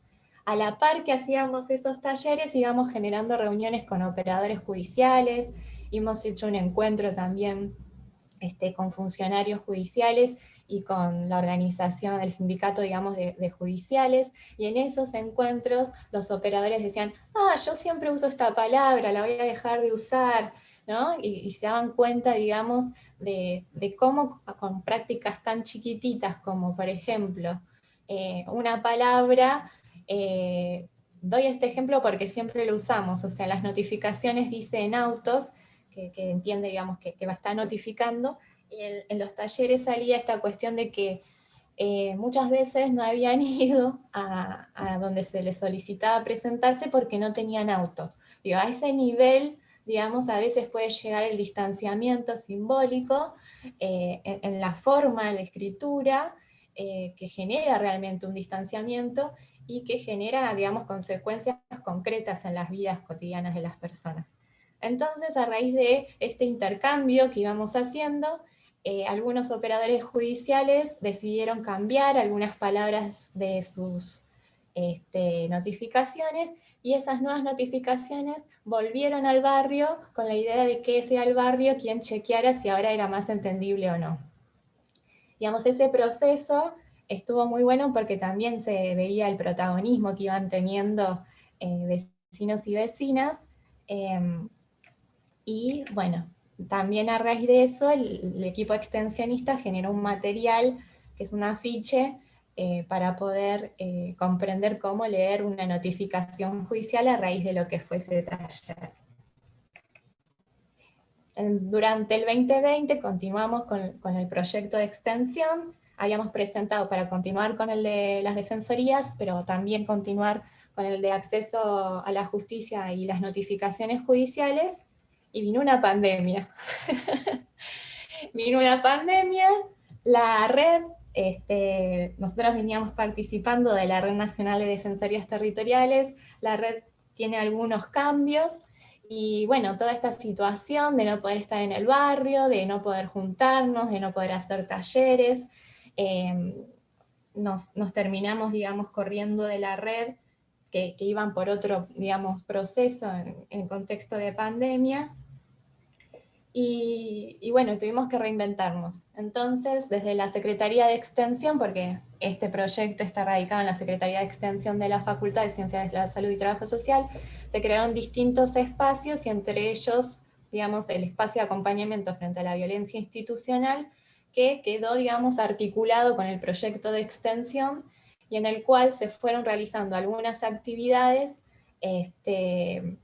A la par que hacíamos esos talleres, íbamos generando reuniones con operadores judiciales, hemos hecho un encuentro también con funcionarios judiciales y con la organización del sindicato, digamos, de judiciales, y en esos encuentros los operadores decían, yo siempre uso esta palabra, la voy a dejar de usar, ¿no? Y se daban cuenta, digamos, de cómo con prácticas tan chiquititas como, por ejemplo, una palabra, doy este ejemplo porque siempre lo usamos, o sea, las notificaciones dice en autos, que entiende, digamos, que está notificando, y en los talleres salía esta cuestión de que muchas veces no habían ido a donde se les solicitaba presentarse porque no tenían auto. Digo, a ese nivel, digamos, a veces puede llegar el distanciamiento simbólico en la forma, en la escritura, que genera realmente un distanciamiento y que genera, digamos, consecuencias concretas en las vidas cotidianas de las personas. Entonces, a raíz de este intercambio que íbamos haciendo, algunos operadores judiciales decidieron cambiar algunas palabras de sus notificaciones, y esas nuevas notificaciones volvieron al barrio con la idea de que sea el barrio quien chequeara si ahora era más entendible o no. Digamos, ese proceso estuvo muy bueno porque también se veía el protagonismo que iban teniendo vecinos y vecinas, y bueno, también a raíz de eso el equipo extensionista generó un material que es un afiche para poder comprender cómo leer una notificación judicial a raíz de lo que fue ese taller. Durante el 2020 continuamos con el proyecto de extensión, habíamos presentado para continuar con el de las defensorías, pero también continuar con el de acceso a la justicia y las notificaciones judiciales, y vino una pandemia. Vino una pandemia, la red, nosotros veníamos participando de la Red Nacional de Defensorías Territoriales, la red tiene algunos cambios, y bueno, toda esta situación de no poder estar en el barrio, de no poder juntarnos, de no poder hacer talleres, nos terminamos, digamos, corriendo de la red, que iban por otro, digamos, proceso en contexto de pandemia, y bueno, tuvimos que reinventarnos. Entonces, desde la Secretaría de Extensión, porque este proyecto está radicado en la Secretaría de Extensión de la Facultad de Ciencias de la Salud y Trabajo Social, se crearon distintos espacios, y entre ellos, digamos, el espacio de acompañamiento frente a la violencia institucional, que quedó, digamos, articulado con el proyecto de extensión, y en el cual se fueron realizando algunas actividades en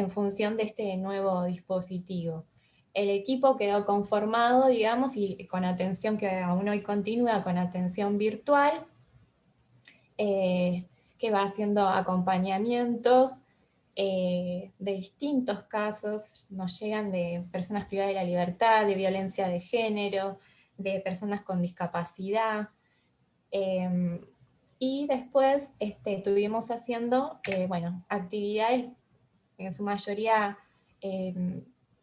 función de este nuevo dispositivo. El equipo quedó conformado, digamos, y con atención que aún hoy continúa, con atención virtual, que va haciendo acompañamientos de distintos casos. Nos llegan de personas privadas de la libertad, de violencia de género, de personas con discapacidad. Y después estuvimos haciendo, bueno, actividades en su mayoría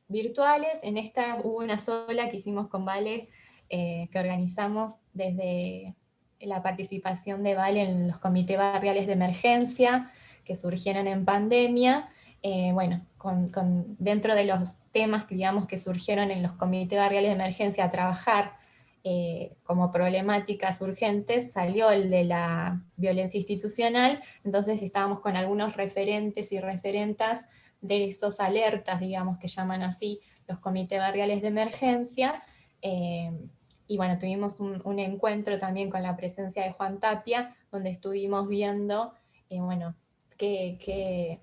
virtuales. En esta hubo una sola que hicimos con Vale, que organizamos desde la participación de Vale en los comités barriales de emergencia que surgieron en pandemia. Bueno, dentro de los temas que, digamos, que surgieron en los comités barriales de emergencia a trabajar como problemáticas urgentes, salió el de la violencia institucional. Entonces estábamos con algunos referentes y referentas de esos alertas, digamos, que llaman así los comités barriales de emergencia, y bueno, tuvimos un encuentro también con la presencia de Juan Tapia, donde estuvimos viendo, bueno, qué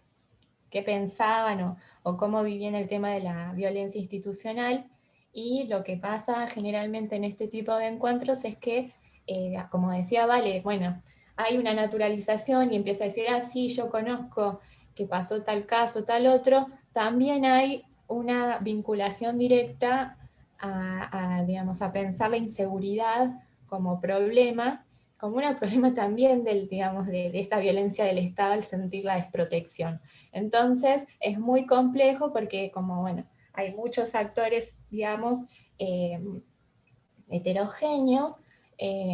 pensaban o cómo vivían el tema de la violencia institucional. Y lo que pasa generalmente en este tipo de encuentros es que, como decía Vale, bueno, hay una naturalización y empieza a decir, ah, sí, yo conozco que pasó tal caso, tal otro. También hay una vinculación directa digamos, a pensar la inseguridad como problema, como un problema también digamos, de esa violencia del Estado al sentir la desprotección. Entonces es muy complejo porque, como bueno, hay muchos actores, digamos, heterogéneos,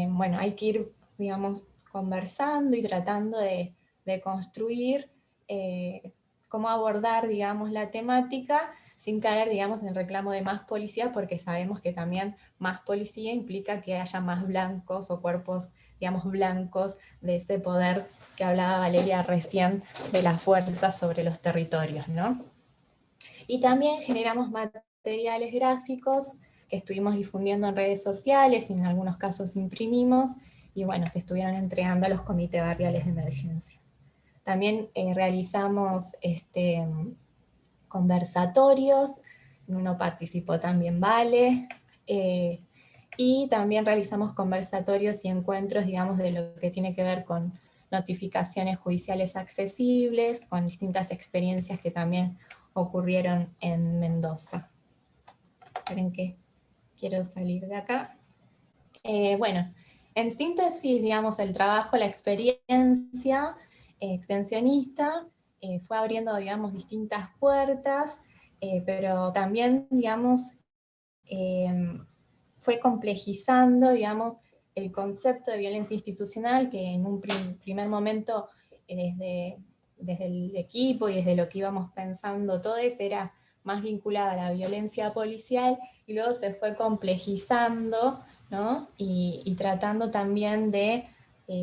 bueno, hay que ir, digamos, conversando y tratando de construir cómo abordar, digamos, la temática sin caer, digamos, en el reclamo de más policía, porque sabemos que también más policía implica que haya más blancos o cuerpos, digamos, blancos de ese poder que hablaba Valeria recién de las fuerzas sobre los territorios, ¿no? Y también generamos materiales gráficos que estuvimos difundiendo en redes sociales y en algunos casos imprimimos, y bueno, se estuvieron entregando a los comités barriales de emergencia. También realizamos conversatorios, en uno participó también Vale, y también realizamos conversatorios y encuentros, digamos, de lo que tiene que ver con notificaciones judiciales accesibles, con distintas experiencias que también ocurrieron en Mendoza. Esperen que quiero salir de acá. Bueno, en síntesis, digamos, el trabajo, la experiencia extensionista fue abriendo, digamos, distintas puertas, pero también, digamos, fue complejizando, digamos, el concepto de violencia institucional, que en un primer momento, desde el equipo y desde lo que íbamos pensando todos, era más vinculada a la violencia policial, y luego se fue complejizando, ¿no? Y tratando también de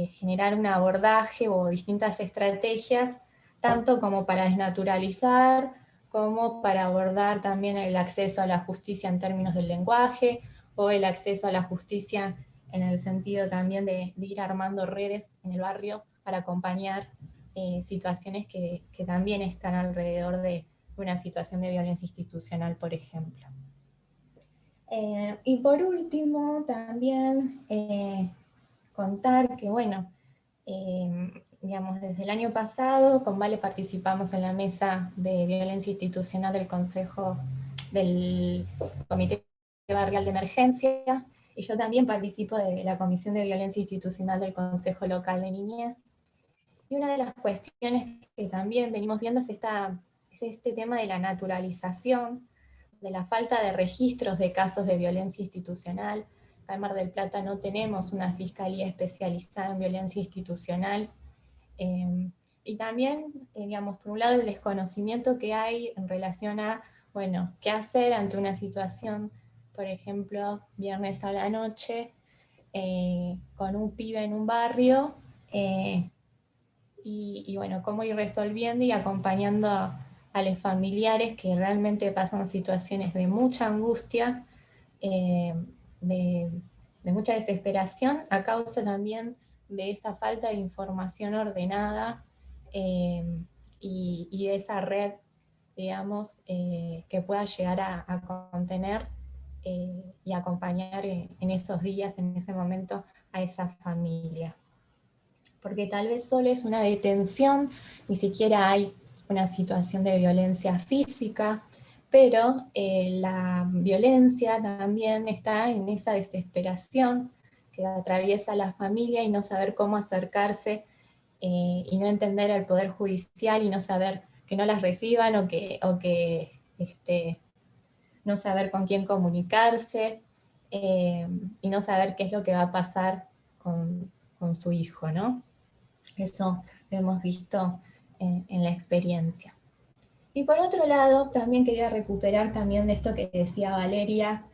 generar un abordaje o distintas estrategias, tanto como para desnaturalizar, como para abordar también el acceso a la justicia en términos del lenguaje, o el acceso a la justicia en el sentido también de ir armando redes en el barrio para acompañar situaciones que también están alrededor de una situación de violencia institucional, por ejemplo. Y por último, también contar que, bueno, digamos, desde el año pasado con Vale participamos en la mesa de violencia institucional del Consejo del Comité Barrial de Emergencia, y yo también participo de la Comisión de Violencia Institucional del Consejo Local de Niñez. Y una de las cuestiones que también venimos viendo es este tema de la naturalización, de la falta de registros de casos de violencia institucional. Acá en Mar del Plata no tenemos una fiscalía especializada en violencia institucional. Y también, digamos, por un lado el desconocimiento que hay en relación a, bueno, qué hacer ante una situación, por ejemplo, viernes a la noche, con un pibe en un barrio, y bueno, cómo ir resolviendo y acompañando a los familiares que realmente pasan situaciones de mucha angustia, eh, de, de mucha desesperación, a causa también de esa falta de información ordenada, y de esa red, digamos, que pueda llegar a contener y acompañar en esos días, en ese momento, a esa familia. Porque tal vez solo es una detención, ni siquiera hay una situación de violencia física, pero la violencia también está en esa desesperación que atraviesa la familia y no saber cómo acercarse, y no entender el Poder Judicial y no saber que no las reciban o que no saber con quién comunicarse, y no saber qué es lo que va a pasar con su hijo, ¿no? Eso lo hemos visto en la experiencia. Y por otro lado, también quería recuperar también de esto que decía Valeria,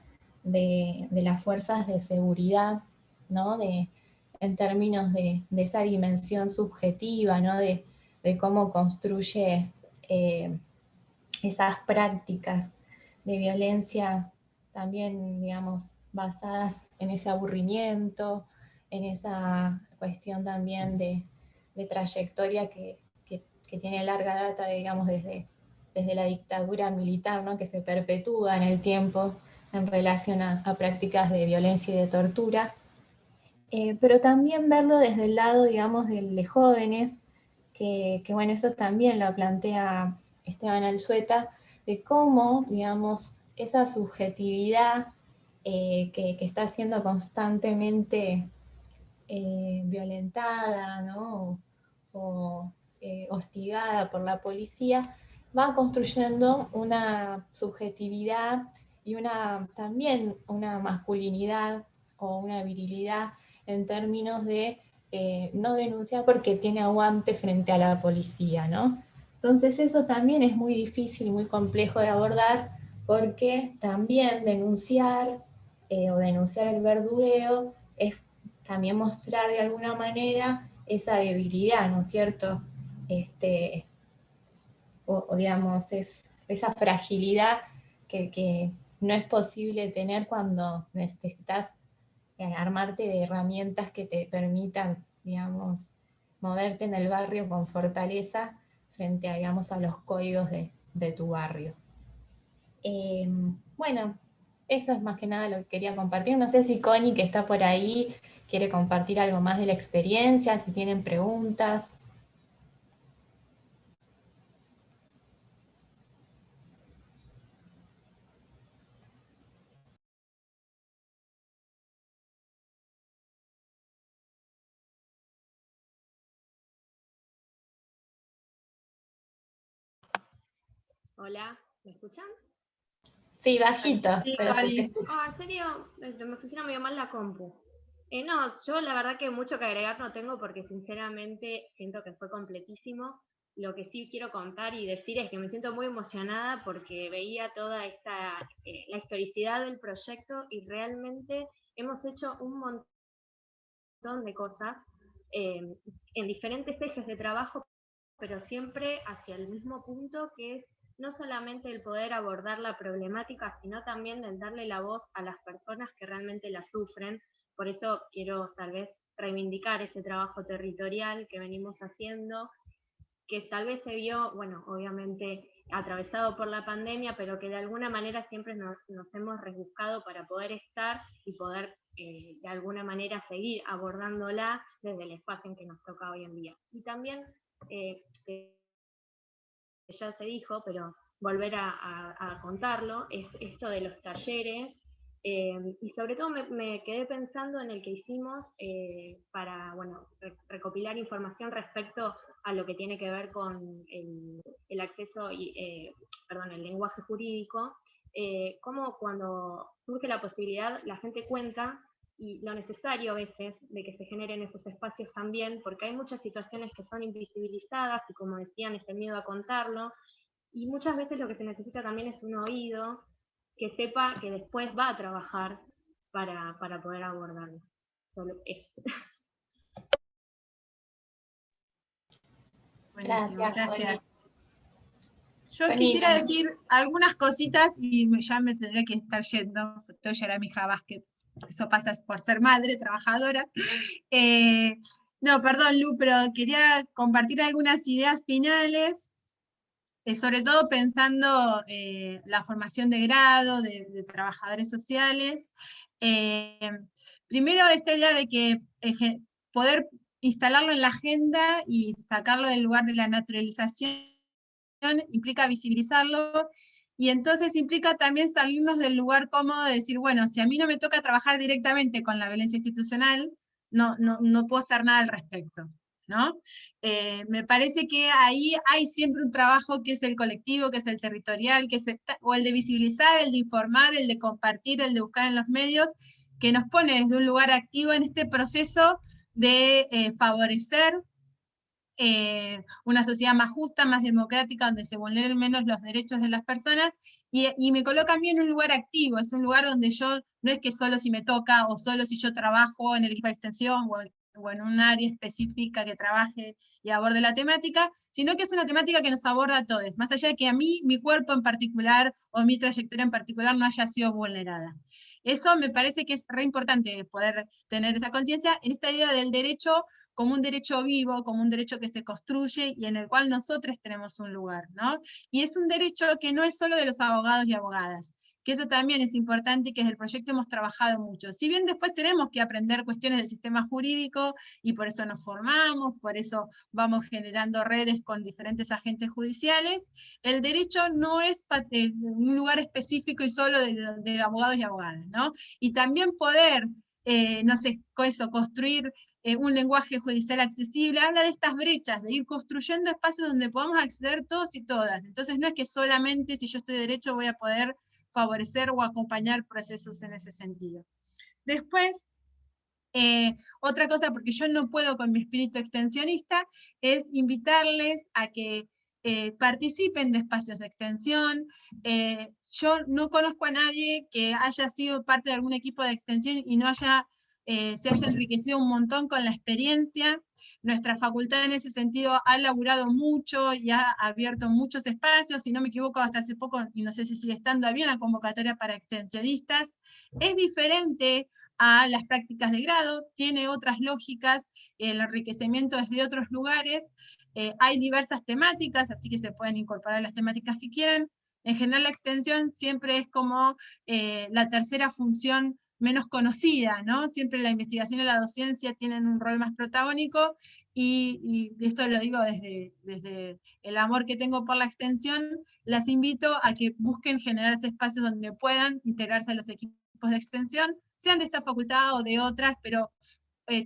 de las fuerzas de seguridad, ¿no? En términos de esa dimensión subjetiva, ¿no? De cómo construye esas prácticas de violencia también, digamos, basadas en ese aburrimiento, en esa cuestión también de trayectoria que tiene larga data, digamos, desde la dictadura militar, ¿no? Que se perpetúa en el tiempo en relación a prácticas de violencia y de tortura. Pero también verlo desde el lado, digamos, de jóvenes, que bueno, eso también lo plantea Esteban Alzueta, de cómo, digamos, esa subjetividad que está siendo constantemente violentada, ¿no? o hostigada por la policía, va construyendo una subjetividad y también una masculinidad o una virilidad en términos de no denunciar porque tiene aguante frente a la policía, ¿no? Entonces eso también es muy difícil y muy complejo de abordar, porque también denunciar o denunciar el verdugueo es también mostrar de alguna manera esa debilidad, ¿no es cierto? O digamos, esa fragilidad que no es posible tener cuando necesitas armarte de herramientas que te permitan, digamos, moverte en el barrio con fortaleza frente a, digamos, a los códigos de tu barrio. Bueno, eso es más que nada lo que quería compartir. No sé si Connie, que está por ahí, quiere compartir algo más de la experiencia, si tienen preguntas. Hola, ¿me escuchan? Sí, bajito, Sí, pero se te Cori. escucha. Ah, en serio, me pusieron medio mal la compu. No, yo la verdad que mucho que agregar no tengo porque sinceramente siento que fue completísimo. Lo que sí quiero contar y decir es que me siento muy emocionada porque veía toda la historicidad del proyecto y realmente hemos hecho un montón de cosas en diferentes ejes de trabajo, pero siempre hacia el mismo punto, que es no solamente el poder abordar la problemática, sino también el darle la voz a las personas que realmente la sufren. Por eso quiero tal vez reivindicar ese trabajo territorial que venimos haciendo que tal vez se vio, bueno, obviamente atravesado por la pandemia, pero que de alguna manera siempre nos hemos rebuscado para poder estar y poder de alguna manera seguir abordándola desde el espacio en que nos toca hoy en día. Y también, ya se dijo, pero volver a contarlo, es esto de los talleres, y sobre todo me quedé pensando en el que hicimos para, bueno, recopilar información respecto a lo que tiene que ver con el acceso, perdón, el lenguaje jurídico, cómo cuando surge la posibilidad, la gente cuenta, y lo necesario a veces de que se generen esos espacios también, porque hay muchas situaciones que son invisibilizadas, y como decían, ese miedo a contarlo, y muchas veces lo que se necesita también es un oído que sepa que después va a trabajar para poder abordarlo. Solo eso. Buenísimo, Gracias. gracias. Yo Bonito. quisiera decir algunas cositas y ya me tendré que estar yendo, porque ya era mi hija básquet. Eso pasa por ser madre, trabajadora. No, perdón, Lu, pero quería compartir algunas ideas finales, sobre todo pensando la formación de grado de trabajadores sociales. Primero, esta idea de que poder instalarlo en la agenda y sacarlo del lugar de la naturalización implica visibilizarlo, y entonces implica también salirnos del lugar cómodo de decir, bueno, si a mí no me toca trabajar directamente con la violencia institucional, no puedo hacer nada al respecto, ¿no? Me parece que ahí hay siempre un trabajo que es el colectivo, que es el territorial, que es o el de visibilizar, el de informar, el de compartir, el de buscar en los medios, que nos pone desde un lugar activo en este proceso de favorecer una sociedad más justa, más democrática, donde se vulneren menos los derechos de las personas, y me coloca a mí en un lugar activo, es un lugar donde yo, no es que solo si me toca, o solo si yo trabajo en el equipo de extensión, o en un área específica que trabaje y aborde la temática, sino que es una temática que nos aborda a todos, más allá de que a mí, mi cuerpo en particular, o mi trayectoria en particular, no haya sido vulnerada. Eso me parece que es re importante poder tener esa conciencia en esta idea del derecho como un derecho vivo, como un derecho que se construye y en el cual nosotros tenemos un lugar, ¿no? Y es un derecho que no es solo de los abogados y abogadas, que eso también es importante y que desde el proyecto hemos trabajado mucho. Si bien después tenemos que aprender cuestiones del sistema jurídico, y por eso nos formamos, por eso vamos generando redes con diferentes agentes judiciales, el derecho no es un lugar específico y solo de abogados y abogadas, ¿no? Y también poder, no sé, construir un lenguaje judicial accesible, habla de estas brechas, de ir construyendo espacios donde podamos acceder todos y todas. Entonces no es que solamente si yo estoy de derecho voy a poder favorecer o acompañar procesos en ese sentido. Después, otra cosa, porque yo no puedo con mi espíritu extensionista, es invitarles a que participen de espacios de extensión. Yo no conozco a nadie que haya sido parte de algún equipo de extensión y no se haya enriquecido un montón con la experiencia. Nuestra facultad en ese sentido ha laburado mucho y ha abierto muchos espacios, si no me equivoco hasta hace poco, y no sé si sigue estando, había una convocatoria para extensionistas. Es diferente a las prácticas de grado, tiene otras lógicas, el enriquecimiento desde otros lugares, hay diversas temáticas, así que se pueden incorporar las temáticas que quieran. En general la extensión siempre es como la tercera función menos conocida, ¿no? Siempre la investigación y la docencia tienen un rol más protagónico, y esto lo digo desde el amor que tengo por la extensión, las invito a que busquen generarse espacios donde puedan integrarse a los equipos de extensión, sean de esta facultad o de otras, pero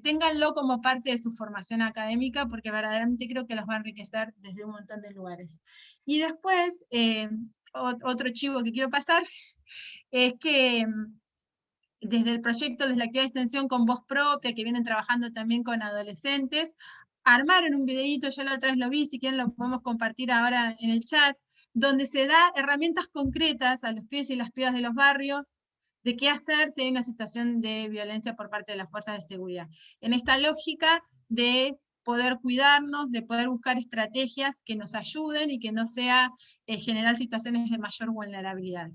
ténganlo como parte de su formación académica, porque verdaderamente creo que los va a enriquecer desde un montón de lugares. Y después, otro chivo que quiero pasar, es que desde el proyecto, desde la actividad de extensión con voz propia, que vienen trabajando también con adolescentes, armaron un videíto, yo la otra vez lo vi, si quieren lo podemos compartir ahora en el chat, donde se da herramientas concretas a los pibes y las pibas de los barrios, de qué hacer si hay una situación de violencia por parte de las fuerzas de seguridad. En esta lógica de poder cuidarnos, de poder buscar estrategias que nos ayuden y que no sea generar situaciones de mayor vulnerabilidad.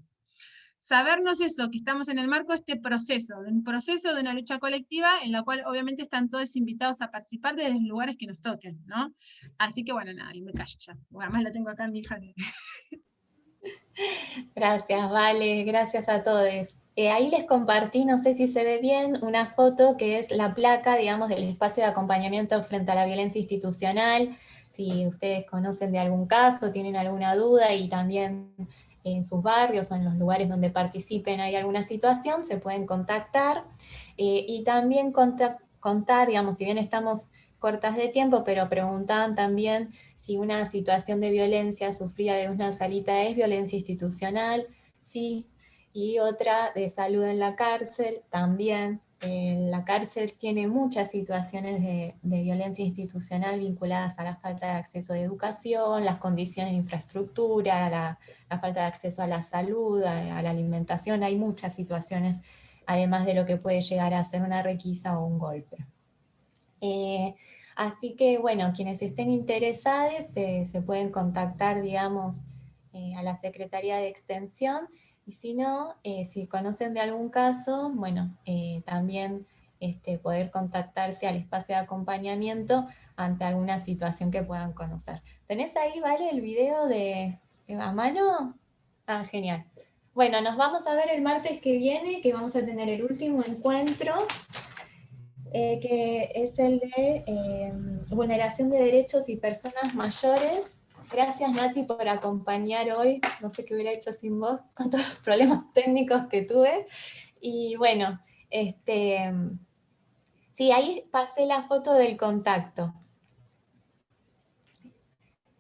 sabernos eso, que estamos en el marco de este proceso, de un proceso de una lucha colectiva en la cual obviamente están todos invitados a participar desde los lugares que nos toquen, ¿no? Así que bueno, nada, y me callo ya, porque además la tengo acá en mi hija. Gracias, Vale, gracias a todos. Ahí les compartí, no sé si se ve bien, una foto que es la placa, digamos, del espacio de acompañamiento frente a la violencia institucional. Si ustedes conocen de algún caso, tienen alguna duda y también en sus barrios o en los lugares donde participen hay alguna situación, se pueden contactar. Y también contar, digamos, si bien estamos cortas de tiempo, pero preguntaban también si una situación de violencia sufrida de una salita es violencia institucional, sí, y otra de salud en la cárcel también. La cárcel tiene muchas situaciones de violencia institucional vinculadas a la falta de acceso a educación, las condiciones de infraestructura, la falta de acceso a la salud, a la alimentación. Hay muchas situaciones, además de lo que puede llegar a ser una requisa o un golpe. Así que, bueno, quienes estén interesados se pueden contactar, digamos, a la Secretaría de Extensión, y si no, si conocen de algún caso, bueno, también poder contactarse al espacio de acompañamiento ante alguna situación que puedan conocer. ¿Tenés ahí, Vale, el video a mano? Ah, genial. Bueno, nos vamos a ver el martes que viene, que vamos a tener el último encuentro, que es el de vulneración de derechos y personas mayores. Gracias, Nati, por acompañar hoy. No sé qué hubiera hecho sin vos, con todos los problemas técnicos que tuve. Y bueno, sí, ahí pasé la foto del contacto.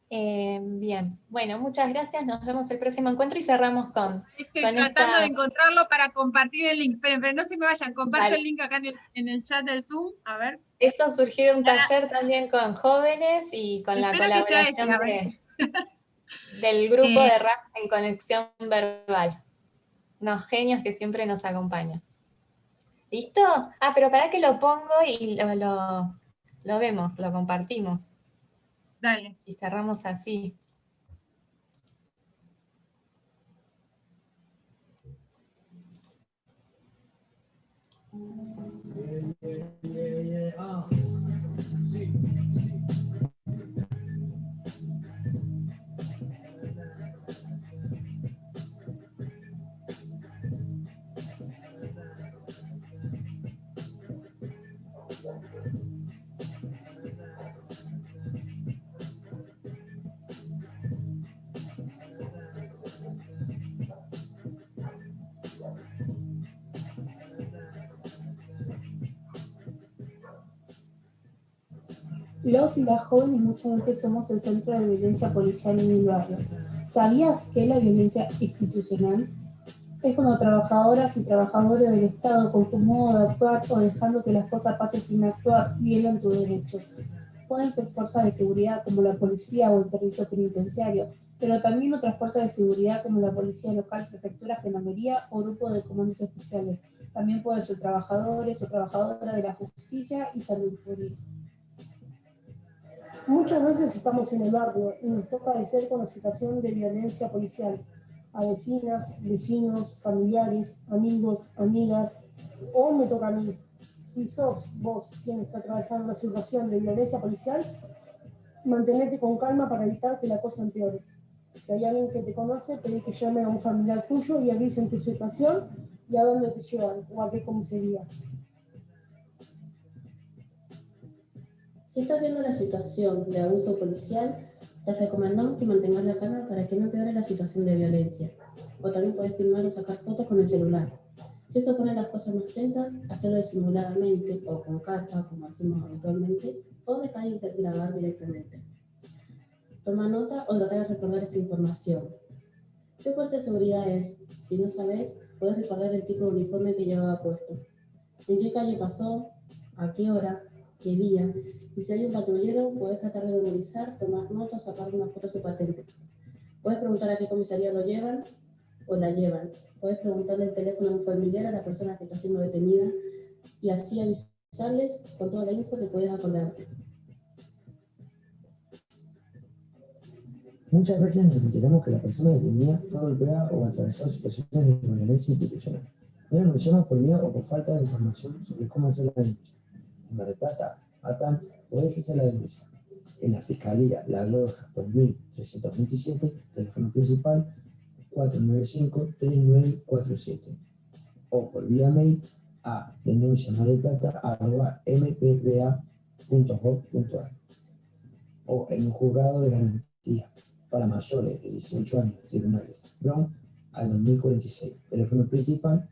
Bien, bueno, muchas gracias. Nos vemos el próximo encuentro y cerramos con tratando de encontrarlo para compartir el link. Pero no se me vayan, comparto Vale. el link acá en el chat del Zoom. A ver. Eso surgió de un taller también con jóvenes y con la colaboración del grupo de RAP en conexión verbal. Unos genios que siempre nos acompañan. ¿Listo? Ah, pero para que lo pongo y lo vemos, lo compartimos. Dale. Y cerramos así. Los y las jóvenes muchas veces somos el centro de violencia policial en el barrio. ¿Sabías que la violencia institucional es cuando trabajadoras y trabajadores del Estado, con su modo de actuar o dejando que las cosas pasen sin actuar, violan tus derechos? Pueden ser fuerzas de seguridad como la policía o el servicio penitenciario, pero también otras fuerzas de seguridad como la policía local, prefectura, gendarmería o grupos de comandos especiales. También pueden ser trabajadores o trabajadoras de la justicia y salud pública. Muchas veces estamos en el barrio y nos toca de cerca una situación de violencia policial. A vecinas, vecinos, familiares, amigos, amigas, o me toca a mí. Si sos vos quien está atravesando una situación de violencia policial, mantenete con calma para evitar que la cosa empeore. Si hay alguien que te conoce, pedí que llame a un familiar tuyo y avisen tu situación y a dónde te llevan o a qué comisaría. Si estás viendo la situación de abuso policial, te recomendamos que mantengas la calma para que no empeore la situación de violencia. O también puedes filmar o sacar fotos con el celular. Si eso pone las cosas más tensas, hacerlo disimuladamente o con carta, como hacemos habitualmente, o dejar de grabar directamente. Toma nota o trata de recordar esta información. ¿Qué fuerza de seguridad es? Si no sabes, puedes recordar el tipo de uniforme que llevaba puesto. ¿En qué calle pasó? ¿A qué hora? ¿Qué día? Y si hay un patrullero, puedes tratar de memorizar, tomar notas, sacar una foto de su patente. Puedes preguntar a qué comisaría lo llevan o la llevan. Puedes preguntarle el teléfono a un familiar a la persona que está siendo detenida y así avisarles con toda la info que puedes acordarte. Muchas veces nos enteramos que la persona detenida fue golpeada o atravesó situaciones de violencia institucional. No denunciamos por miedo o por falta de información sobre cómo hacer la denuncia. En Mar del Plata, ATAN, podés hacer la denuncia. En la Fiscalía La Rioja 2327, teléfono principal 495-3947. O por vía mail a denunciamardelplata@mpba.gov.ar o en un juzgado de garantía para mayores de 18 años, tribunales Bron al 2046, teléfono principal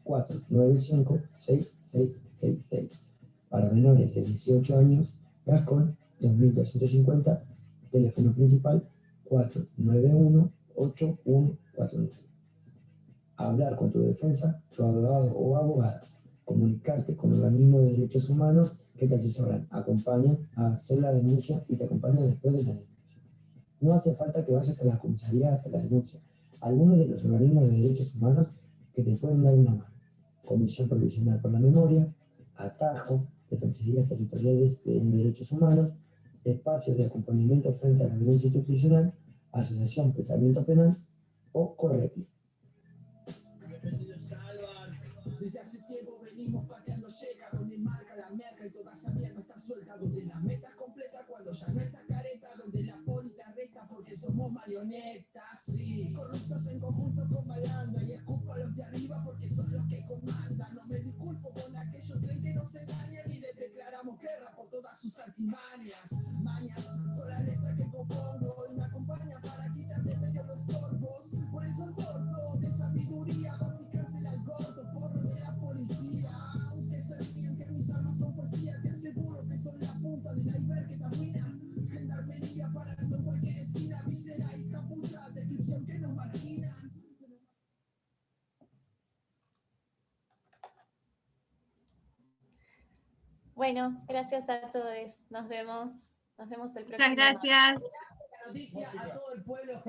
495-6666. Para menores de 18 años, Gascón 2250, teléfono principal 491-8149. Hablar con tu defensa, tu abogado o abogada. Comunicarte con organismos de derechos humanos que te asesoran, acompañan a hacer la denuncia y te acompañan después de la denuncia. No hace falta que vayas a la comisaría a hacer la denuncia. Algunos de los organismos de derechos humanos que te pueden dar una mano. Comisión Provisional por la Memoria, Atajo, Defensorías Territoriales de Derechos Humanos, Espacios de Acompañamiento frente a la Violencia Institucional, Asociación Pensamiento Penal o Correpi. Desde hace tiempo venimos pateando llega donde marca la merca y toda esa mierda está suelta, donde la meta es completa cuando ya no está careta, donde la poli te arresta porque somos marionetas, sí. Corruptos en conjunto con malandra y escupo a los de arriba porque son los que comandan. No me disculpo con aquellos tren que nos engañan y les declaramos guerra por todas sus artimañas. Mañas son las letras que compongo y me acompañan para quitar de medio los estorbos. Por eso el gordo de sabiduría va a picársela al gordo forro de la policía. Aunque se ríen que mis armas son poesía, te aseguro que son la punta del iceberg que te arruina. Gendarmería parando en cualquier esquina, visera y capucha, descripción que nos marginan. Bueno, gracias a todos. Nos vemos el próximo. Muchas gracias. Noticia a todo el pueblo.